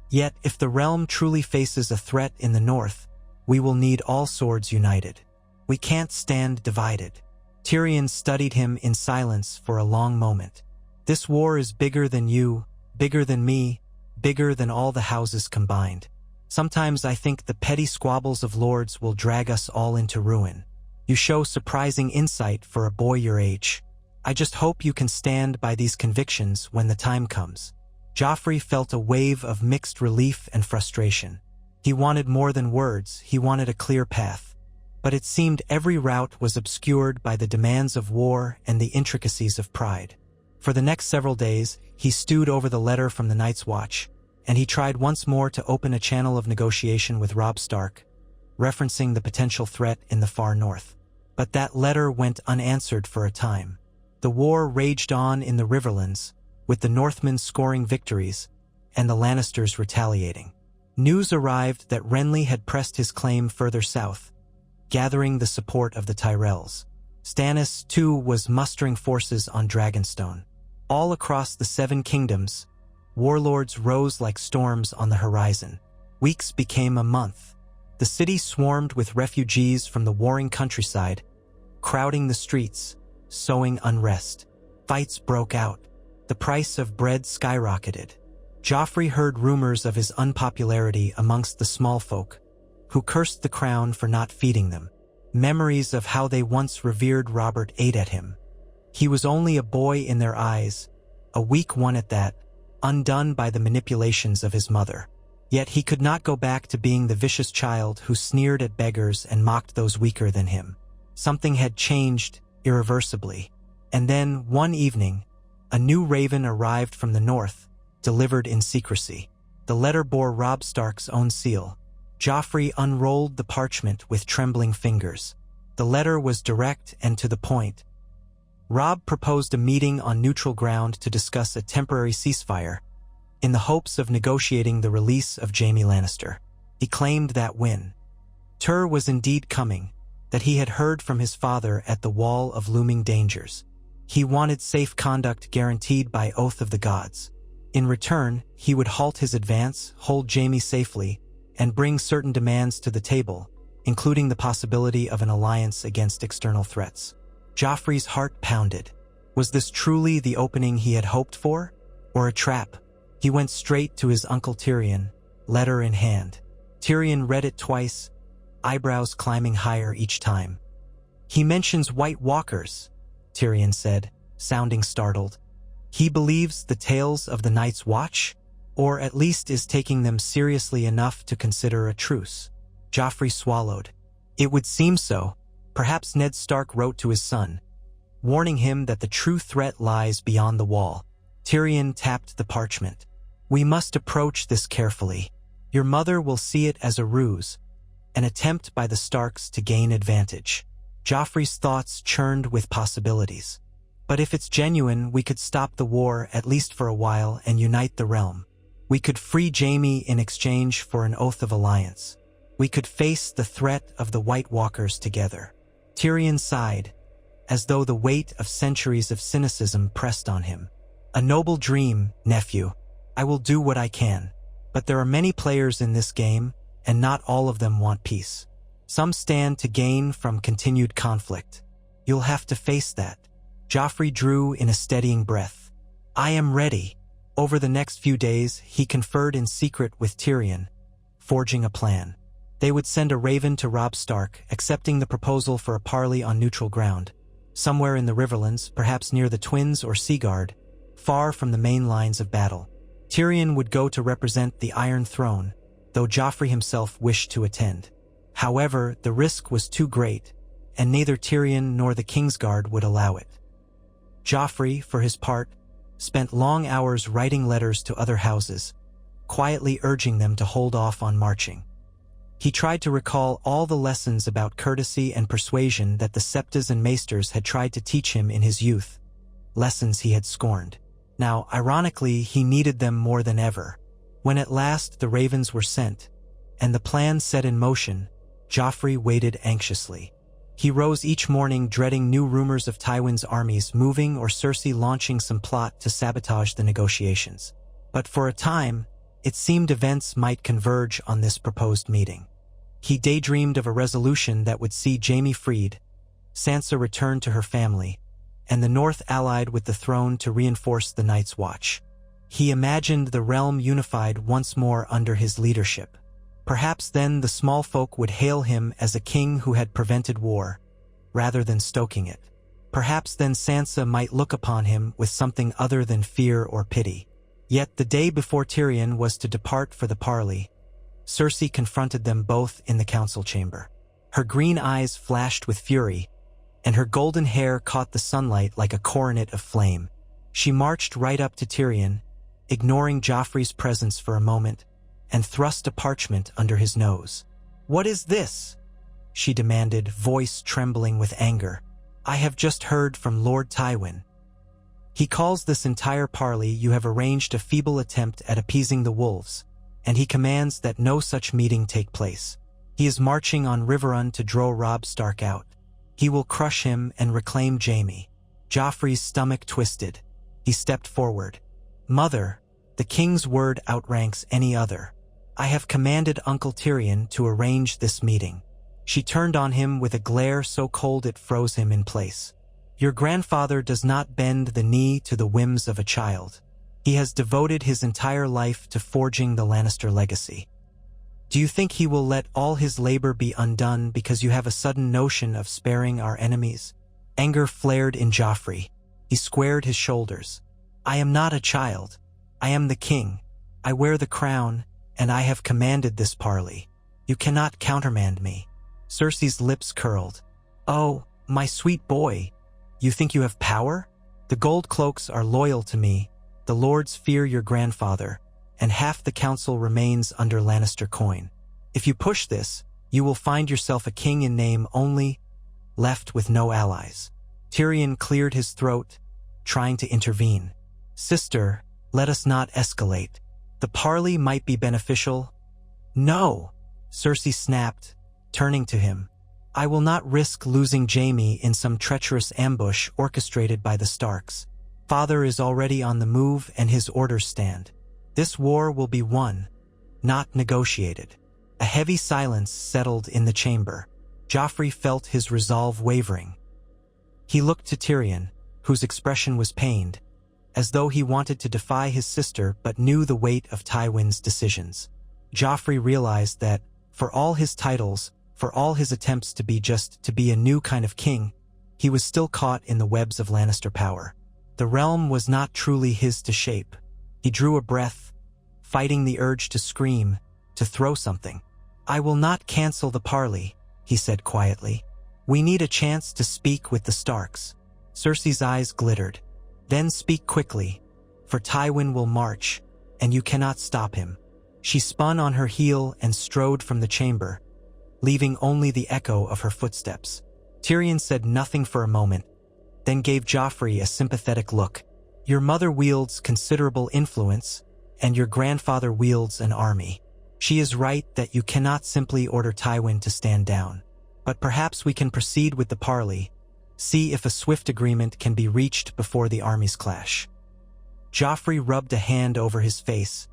Yet, if the realm truly faces a threat in the north, we will need all swords united. We can't stand divided. Tyrion studied him in silence for a long moment. This war is bigger than you, bigger than me, bigger than all the houses combined. Sometimes I think the petty squabbles of lords will drag us all into ruin. You show surprising insight for a boy your age. I just hope you can stand by these convictions when the time comes. Joffrey felt a wave of mixed relief and frustration. He wanted more than words, he wanted a clear path. But it seemed every route was obscured by the demands of war and the intricacies of pride. For the next several days, he stewed over the letter from the Night's Watch, and he tried once more to open a channel of negotiation with Robb Stark, referencing the potential threat in the far north. But that letter went unanswered for a time. The war raged on in the Riverlands, with the Northmen scoring victories and the Lannisters retaliating. News arrived that Renly had pressed his claim further south, gathering the support of the Tyrells. Stannis, too, was mustering forces on Dragonstone. All across the Seven Kingdoms, warlords rose like storms on the horizon. Weeks became a month. The city swarmed with refugees from the warring countryside, crowding the streets, sowing unrest. Fights broke out. The price of bread skyrocketed. Joffrey heard rumors of his unpopularity amongst the small folk, who cursed the crown for not feeding them. Memories of how they once revered Robert ate at him. He was only a boy in their eyes, a weak one at that, undone by the manipulations of his mother. Yet he could not go back to being the vicious child who sneered at beggars and mocked those weaker than him. Something had changed irreversibly. And then, one evening, a new raven arrived from the north, delivered in secrecy. The letter bore Robb Stark's own seal. Joffrey unrolled the parchment with trembling fingers. The letter was direct and to the point. Robb proposed a meeting on neutral ground to discuss a temporary ceasefire, in the hopes of negotiating the release of Jaime Lannister. He claimed that when Tur was indeed coming, that he had heard from his father at the wall of looming dangers. He wanted safe conduct guaranteed by oath of the gods. In return, he would halt his advance, hold Jaime safely, and bring certain demands to the table, including the possibility of an alliance against external threats. Joffrey's heart pounded. Was this truly the opening he had hoped for, or a trap? He went straight to his uncle Tyrion, letter in hand. Tyrion read it twice, eyebrows climbing higher each time. He mentions White Walkers, Tyrion said, sounding startled. He believes the tales of the Night's Watch, or at least is taking them seriously enough to consider a truce. Joffrey swallowed. It would seem so. Perhaps Ned Stark wrote to his son, warning him that the true threat lies beyond the wall. Tyrion tapped the parchment. We must approach this carefully. Your mother will see it as a ruse, an attempt by the Starks to gain advantage. Joffrey's thoughts churned with possibilities. But if it's genuine, we could stop the war, at least for a while, and unite the realm. We could free Jaime in exchange for an oath of alliance. We could face the threat of the White Walkers together. Tyrion sighed, as though the weight of centuries of cynicism pressed on him. A noble dream, nephew. I will do what I can. But there are many players in this game, and not all of them want peace. Some stand to gain from continued conflict. You'll have to face that. Joffrey drew in a steadying breath. I am ready. Over the next few days, he conferred in secret with Tyrion, forging a plan. They would send a raven to Robb Stark, accepting the proposal for a parley on neutral ground, somewhere in the Riverlands, perhaps near the Twins or Seaguard, far from the main lines of battle. Tyrion would go to represent the Iron Throne, though Joffrey himself wished to attend. However, the risk was too great, and neither Tyrion nor the Kingsguard would allow it. Joffrey, for his part, spent long hours writing letters to other houses, quietly urging them to hold off on marching. He tried to recall all the lessons about courtesy and persuasion that the Septas and Maesters had tried to teach him in his youth, lessons he had scorned. Now, ironically, he needed them more than ever. When at last the ravens were sent, and the plan set in motion, Joffrey waited anxiously. He rose each morning dreading new rumors of Tywin's armies moving or Cersei launching some plot to sabotage the negotiations. But for a time, it seemed events might converge on this proposed meeting. He daydreamed of a resolution that would see Jaime freed, Sansa returned to her family, and the North allied with the throne to reinforce the Night's Watch. He imagined the realm unified once more under his leadership. Perhaps then the small folk would hail him as a king who had prevented war, rather than stoking it. Perhaps then Sansa might look upon him with something other than fear or pity. Yet the day before Tyrion was to depart for the parley, Cersei confronted them both in the council chamber. Her green eyes flashed with fury, and her golden hair caught the sunlight like a coronet of flame. She marched right up to Tyrion, ignoring Joffrey's presence for a moment, and thrust a parchment under his nose. "What is this?" she demanded, voice trembling with anger. "I have just heard from Lord Tywin. He calls this entire parley you have arranged a feeble attempt at appeasing the wolves, and he commands that no such meeting take place. He is marching on Riverrun to draw Robb Stark out. He will crush him and reclaim Jaime." Joffrey's stomach twisted. He stepped forward. "Mother, the king's word outranks any other. I have commanded Uncle Tyrion to arrange this meeting." She turned on him with a glare so cold it froze him in place. "Your grandfather does not bend the knee to the whims of a child. He has devoted his entire life to forging the Lannister legacy. Do you think he will let all his labor be undone because you have a sudden notion of sparing our enemies?" Anger flared in Joffrey. He squared his shoulders. "I am not a child. I am the king. I wear the crown, and I have commanded this parley. You cannot countermand me." Cersei's lips curled. "Oh, my sweet boy, you think you have power? The gold cloaks are loyal to me, the lords fear your grandfather, and half the council remains under Lannister coin. If you push this, you will find yourself a king in name only, left with no allies." Tyrion cleared his throat, trying to intervene. "Sister, let us not escalate. The parley might be beneficial." "No," Cersei snapped, turning to him. "I will not risk losing Jaime in some treacherous ambush orchestrated by the Starks. Father is already on the move and his orders stand. This war will be won, not negotiated." A heavy silence settled in the chamber. Joffrey felt his resolve wavering. He looked to Tyrion, whose expression was pained, as though he wanted to defy his sister but knew the weight of Tywin's decisions. Joffrey realized that, for all his titles, for all his attempts to be a new kind of king, he was still caught in the webs of Lannister power. The realm was not truly his to shape. He drew a breath, fighting the urge to scream, to throw something. "I will not cancel the parley," he said quietly. "We need a chance to speak with the Starks." Cersei's eyes glittered. "Then speak quickly, for Tywin will march, and you cannot stop him." She spun on her heel and strode from the chamber, leaving only the echo of her footsteps. Tyrion said nothing for a moment, then gave Joffrey a sympathetic look. "Your mother wields considerable influence, and your grandfather wields an army. She is right that you cannot simply order Tywin to stand down. But perhaps we can proceed with the parley, see if a swift agreement can be reached before the armies clash." Joffrey rubbed a hand over his face,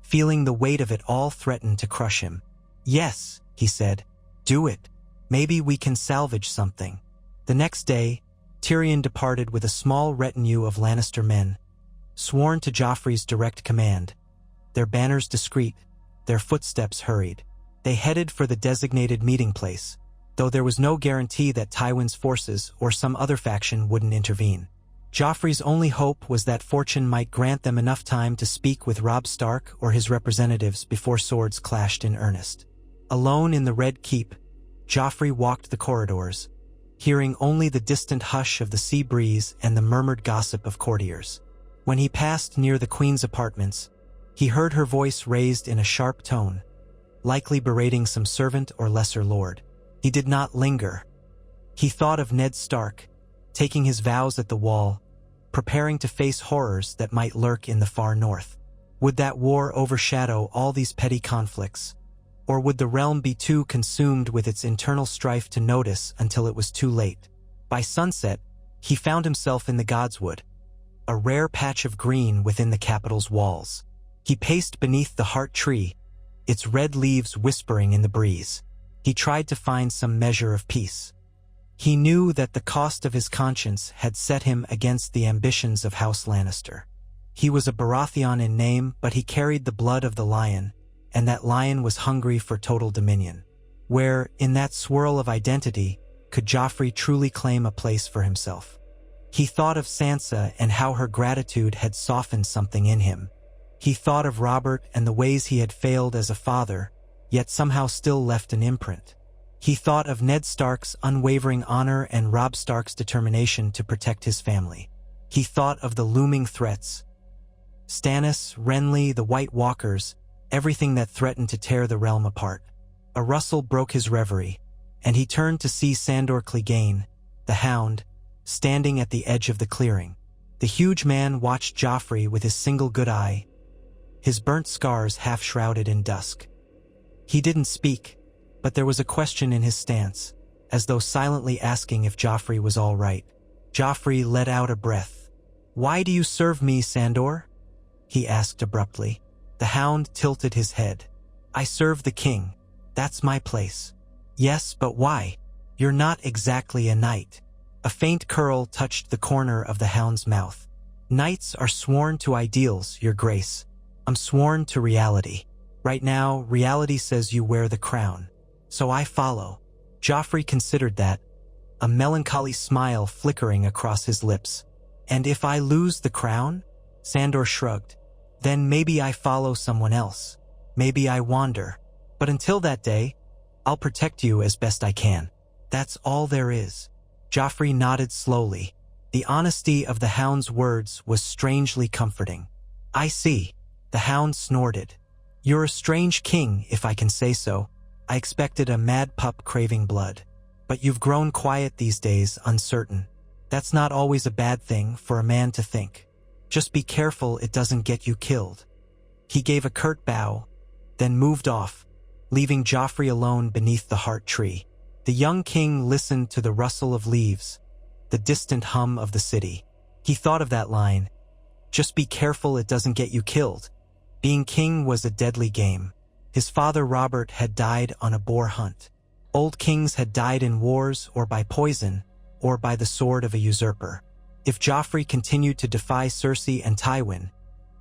feeling the weight of it all threaten to crush him. "Yes," he said, "do it. Maybe we can salvage something." The next day, Tyrion departed with a small retinue of Lannister men, sworn to Joffrey's direct command, their banners discreet, their footsteps hurried. They headed for the designated meeting place, though there was no guarantee that Tywin's forces or some other faction wouldn't intervene. Joffrey's only hope was that fortune might grant them enough time to speak with Robb Stark or his representatives before swords clashed in earnest. Alone in the Red Keep, Joffrey walked the corridors, hearing only the distant hush of the sea breeze and the murmured gossip of courtiers. When he passed near the Queen's apartments, he heard her voice raised in a sharp tone, likely berating some servant or lesser lord. He did not linger. He thought of Ned Stark, taking his vows at the wall, preparing to face horrors that might lurk in the far north. Would that war overshadow all these petty conflicts? Or would the realm be too consumed with its internal strife to notice until it was too late? By sunset, he found himself in the Godswood, a rare patch of green within the capital's walls. He paced beneath the heart tree, its red leaves whispering in the breeze. He tried to find some measure of peace. He knew that the cost of his conscience had set him against the ambitions of House Lannister. He was a Baratheon in name, but he carried the blood of the lion, and that lion was hungry for total dominion. Where, in that swirl of identity, could Joffrey truly claim a place for himself? He thought of Sansa and how her gratitude had softened something in him. He thought of Robert and the ways he had failed as a father, yet somehow still left an imprint. He thought of Ned Stark's unwavering honor and Robb Stark's determination to protect his family. He thought of the looming threats. Stannis, Renly, the White Walkers, everything that threatened to tear the realm apart. A rustle broke his reverie, and he turned to see Sandor Clegane, the Hound, standing at the edge of the clearing. The huge man watched Joffrey with his single good eye, his burnt scars half shrouded in dusk. He didn't speak, but there was a question in his stance, as though silently asking if Joffrey was all right. Joffrey let out a breath. "Why do you serve me, Sandor?" he asked abruptly. The Hound tilted his head. "I serve the king. That's my place." "Yes, but why? You're not exactly a knight." A faint curl touched the corner of the Hound's mouth. "Knights are sworn to ideals, Your Grace. I'm sworn to reality. Right now, reality says you wear the crown. So I follow." Joffrey considered that, a melancholy smile flickering across his lips. "And if I lose the crown?" Sandor shrugged. "Then maybe I follow someone else. Maybe I wander. But until that day, I'll protect you as best I can. That's all there is." Joffrey nodded slowly. The honesty of the Hound's words was strangely comforting. "I see." The Hound snorted. "You're a strange king, if I can say so. I expected a mad pup craving blood. But you've grown quiet these days, uncertain. That's not always a bad thing for a man to think. Just be careful it doesn't get you killed." He gave a curt bow, then moved off, leaving Joffrey alone beneath the heart tree. The young king listened to the rustle of leaves, the distant hum of the city. He thought of that line, "Just be careful it doesn't get you killed." Being king was a deadly game. His father Robert had died on a boar hunt. Old kings had died in wars or by poison, or by the sword of a usurper. If Joffrey continued to defy Cersei and Tywin,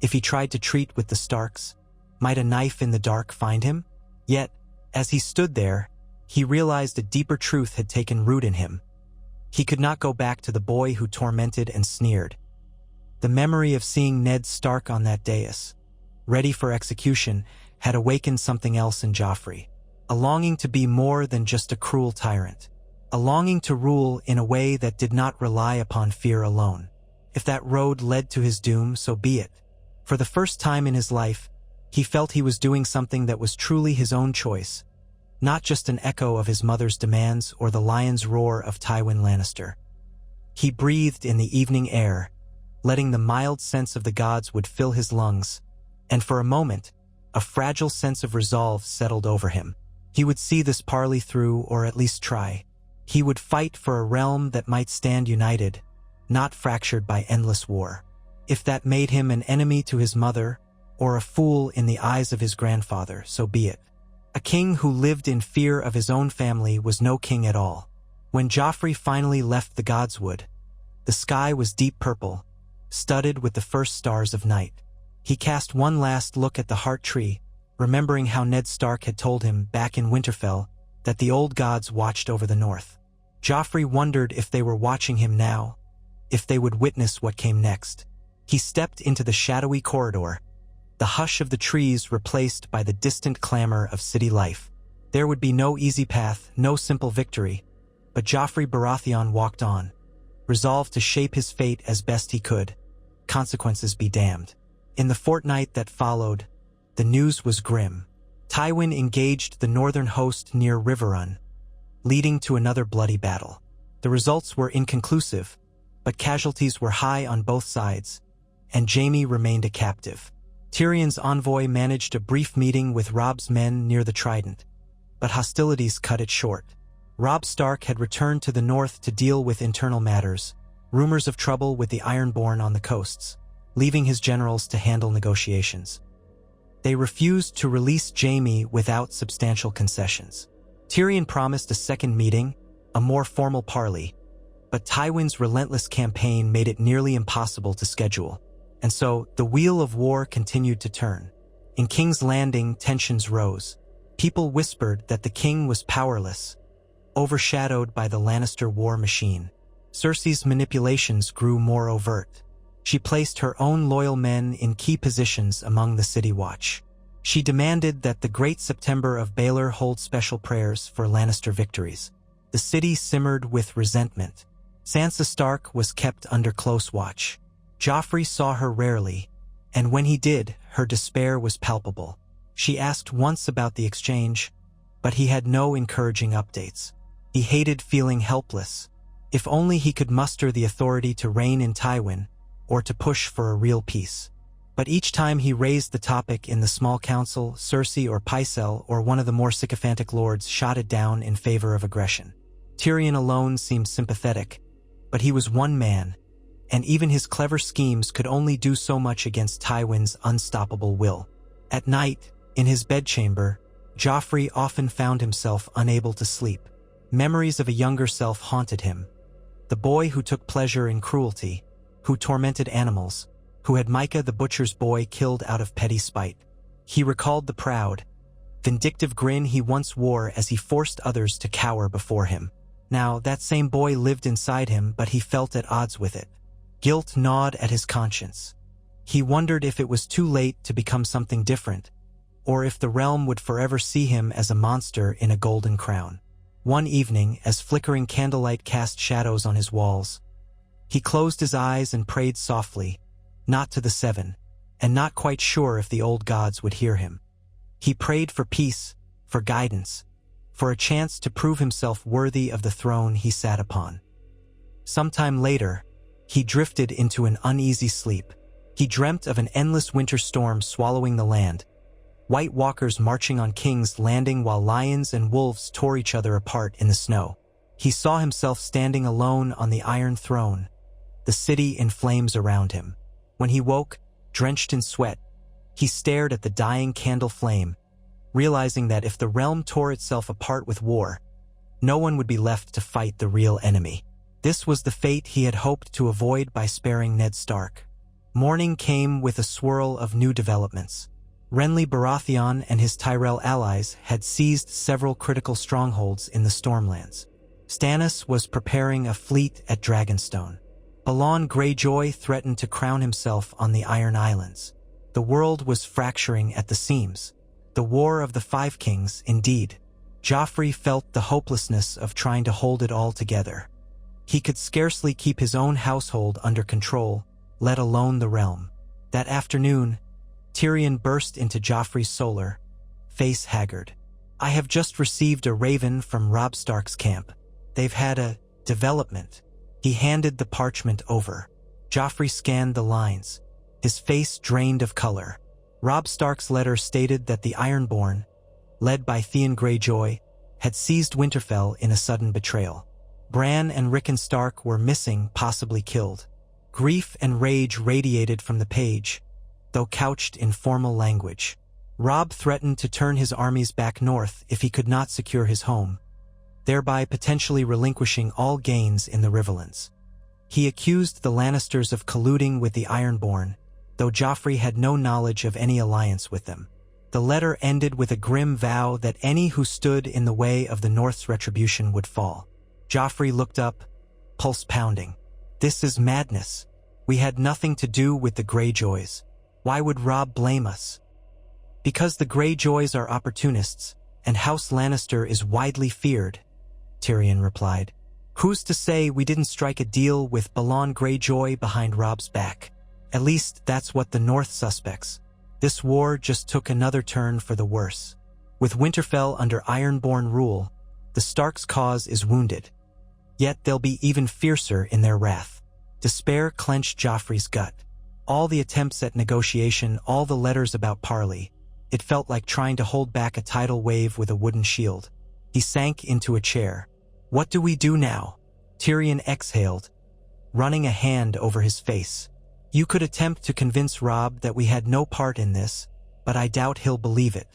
if he tried to treat with the Starks, might a knife in the dark find him? Yet, as he stood there, he realized a deeper truth had taken root in him. He could not go back to the boy who tormented and sneered. The memory of seeing Ned Stark on that dais, ready for execution, had awakened something else in Joffrey. A longing to be more than just a cruel tyrant. A longing to rule in a way that did not rely upon fear alone. If that road led to his doom, so be it. For the first time in his life, he felt he was doing something that was truly his own choice, not just an echo of his mother's demands or the lion's roar of Tywin Lannister. He breathed in the evening air, letting the mild sense of the Godswood fill his lungs, and for a moment, a fragile sense of resolve settled over him. He would see this parley through, or at least try. He would fight for a realm that might stand united, not fractured by endless war. If that made him an enemy to his mother, or a fool in the eyes of his grandfather, so be it. A king who lived in fear of his own family was no king at all. When Joffrey finally left the Godswood, the sky was deep purple, studded with the first stars of night. He cast one last look at the heart tree, remembering how Ned Stark had told him back in Winterfell that the old gods watched over the north. Joffrey wondered if they were watching him now, if they would witness what came next. He stepped into the shadowy corridor, the hush of the trees replaced by the distant clamor of city life. There would be no easy path, no simple victory, but Joffrey Baratheon walked on, resolved to shape his fate as best he could. Consequences be damned. In the fortnight that followed, the news was grim. Tywin engaged the northern host near Riverrun, leading to another bloody battle. The results were inconclusive, but casualties were high on both sides, and Jaime remained a captive. Tyrion's envoy managed a brief meeting with Robb's men near the Trident, but hostilities cut it short. Robb Stark had returned to the north to deal with internal matters, rumors of trouble with the Ironborn on the coasts, leaving his generals to handle negotiations. They refused to release Jaime without substantial concessions. Tyrion promised a second meeting, a more formal parley, but Tywin's relentless campaign made it nearly impossible to schedule, and so the wheel of war continued to turn. In King's Landing, tensions rose. People whispered that the king was powerless, overshadowed by the Lannister war machine. Cersei's manipulations grew more overt. She placed her own loyal men in key positions among the City Watch. She demanded that the Great September of Baelor hold special prayers for Lannister victories. The city simmered with resentment. Sansa Stark was kept under close watch. Joffrey saw her rarely, and when he did, her despair was palpable. She asked once about the exchange, but he had no encouraging updates. He hated feeling helpless. If only he could muster the authority to reign in Tywin, or to push for a real peace. But each time he raised the topic in the small council, Cersei or Pycelle or one of the more sycophantic lords shot it down in favor of aggression. Tyrion alone seemed sympathetic, but he was one man, and even his clever schemes could only do so much against Tywin's unstoppable will. At night, in his bedchamber, Joffrey often found himself unable to sleep. Memories of a younger self haunted him. The boy who took pleasure in cruelty, who tormented animals, who had Micah the butcher's boy killed out of petty spite. He recalled the proud, vindictive grin he once wore as he forced others to cower before him. Now, that same boy lived inside him, but he felt at odds with it. Guilt gnawed at his conscience. He wondered if it was too late to become something different, or if the realm would forever see him as a monster in a golden crown. One evening, as flickering candlelight cast shadows on his walls, he closed his eyes and prayed softly, not to the Seven, and not quite sure if the old gods would hear him. He prayed for peace, for guidance, for a chance to prove himself worthy of the throne he sat upon. Sometime later, he drifted into an uneasy sleep. He dreamt of an endless winter storm swallowing the land, White Walkers marching on King's Landing while lions and wolves tore each other apart in the snow. He saw himself standing alone on the Iron Throne, the city in flames around him. When he woke, drenched in sweat, he stared at the dying candle flame, realizing that if the realm tore itself apart with war, no one would be left to fight the real enemy. This was the fate he had hoped to avoid by sparing Ned Stark. Morning came with a swirl of new developments. Renly Baratheon and his Tyrell allies had seized several critical strongholds in the Stormlands. Stannis was preparing a fleet at Dragonstone. Balon Greyjoy threatened to crown himself on the Iron Islands. The world was fracturing at the seams. The War of the Five Kings, indeed. Joffrey felt the hopelessness of trying to hold it all together. He could scarcely keep his own household under control, let alone the realm. That afternoon, Tyrion burst into Joffrey's solar, face haggard. "I have just received a raven from Robb Stark's camp. They've had a development." He handed the parchment over. Joffrey scanned the lines, his face drained of color. Robb Stark's letter stated that the Ironborn, led by Theon Greyjoy, had seized Winterfell in a sudden betrayal. Bran and Rickon Stark were missing, possibly killed. Grief and rage radiated from the page, though couched in formal language. Robb threatened to turn his armies back north if he could not secure his home, thereby potentially relinquishing all gains in the Riverlands. He accused the Lannisters of colluding with the Ironborn, though Joffrey had no knowledge of any alliance with them. The letter ended with a grim vow that any who stood in the way of the North's retribution would fall. Joffrey looked up, pulse pounding. This is madness. We had nothing to do with the Greyjoys. Why would Robb blame us? Because the Greyjoys are opportunists, and House Lannister is widely feared, Tyrion replied. Who's to say we didn't strike a deal with Balon Greyjoy behind Robb's back? At least that's what the North suspects. This war just took another turn for the worse. With Winterfell under Ironborn rule, the Starks' cause is wounded. Yet they'll be even fiercer in their wrath. Despair clenched Joffrey's gut. All the attempts at negotiation, all the letters about parley. It felt like trying to hold back a tidal wave with a wooden shield. He sank into a chair. What do we do now? Tyrion exhaled, running a hand over his face. You could attempt to convince Robb that we had no part in this, but I doubt he'll believe it.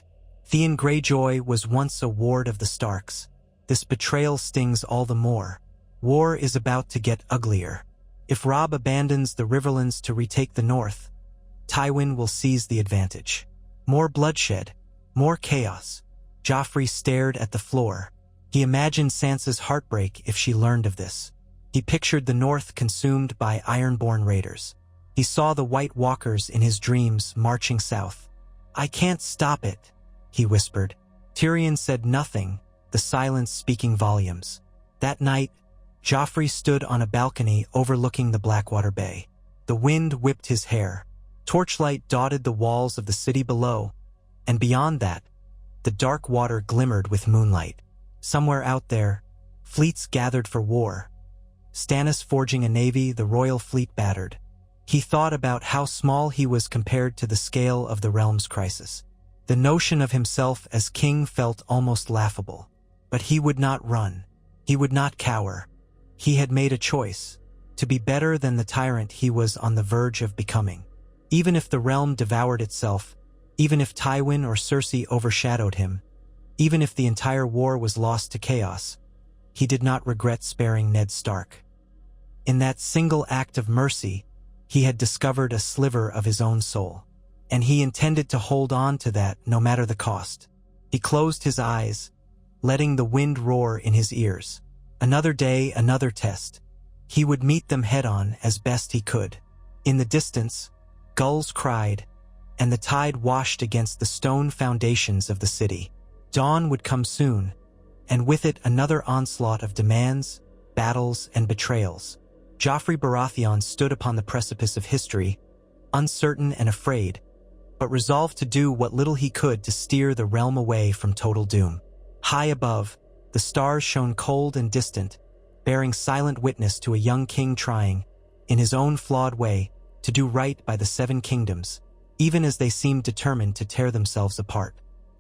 Theon Greyjoy was once a ward of the Starks. This betrayal stings all the more. War is about to get uglier. If Robb abandons the Riverlands to retake the North, Tywin will seize the advantage. More bloodshed, more chaos. Joffrey stared at the floor. He imagined Sansa's heartbreak if she learned of this. He pictured the North consumed by Ironborn raiders. He saw the White Walkers in his dreams marching south. I can't stop it, he whispered. Tyrion said nothing, the silence speaking volumes. That night, Joffrey stood on a balcony overlooking the Blackwater Bay. The wind whipped his hair. Torchlight dotted the walls of the city below, and beyond that, the dark water glimmered with moonlight. Somewhere out there, fleets gathered for war. Stannis forging a navy, the royal fleet battered. He thought about how small he was compared to the scale of the realm's crisis. The notion of himself as king felt almost laughable. But he would not run. He would not cower. He had made a choice, to be better than the tyrant he was on the verge of becoming. Even if the realm devoured itself, even if Tywin or Cersei overshadowed him, even if the entire war was lost to chaos, he did not regret sparing Ned Stark. In that single act of mercy, he had discovered a sliver of his own soul, and he intended to hold on to that no matter the cost. He closed his eyes, letting the wind roar in his ears. Another day, another test. He would meet them head-on as best he could. In the distance, gulls cried, and the tide washed against the stone foundations of the city. Dawn would come soon, and with it another onslaught of demands, battles, and betrayals. Joffrey Baratheon stood upon the precipice of history, uncertain and afraid, but resolved to do what little he could to steer the realm away from total doom. High above, the stars shone cold and distant, bearing silent witness to a young king trying, in his own flawed way, to do right by the Seven Kingdoms, even as they seemed determined to tear themselves apart.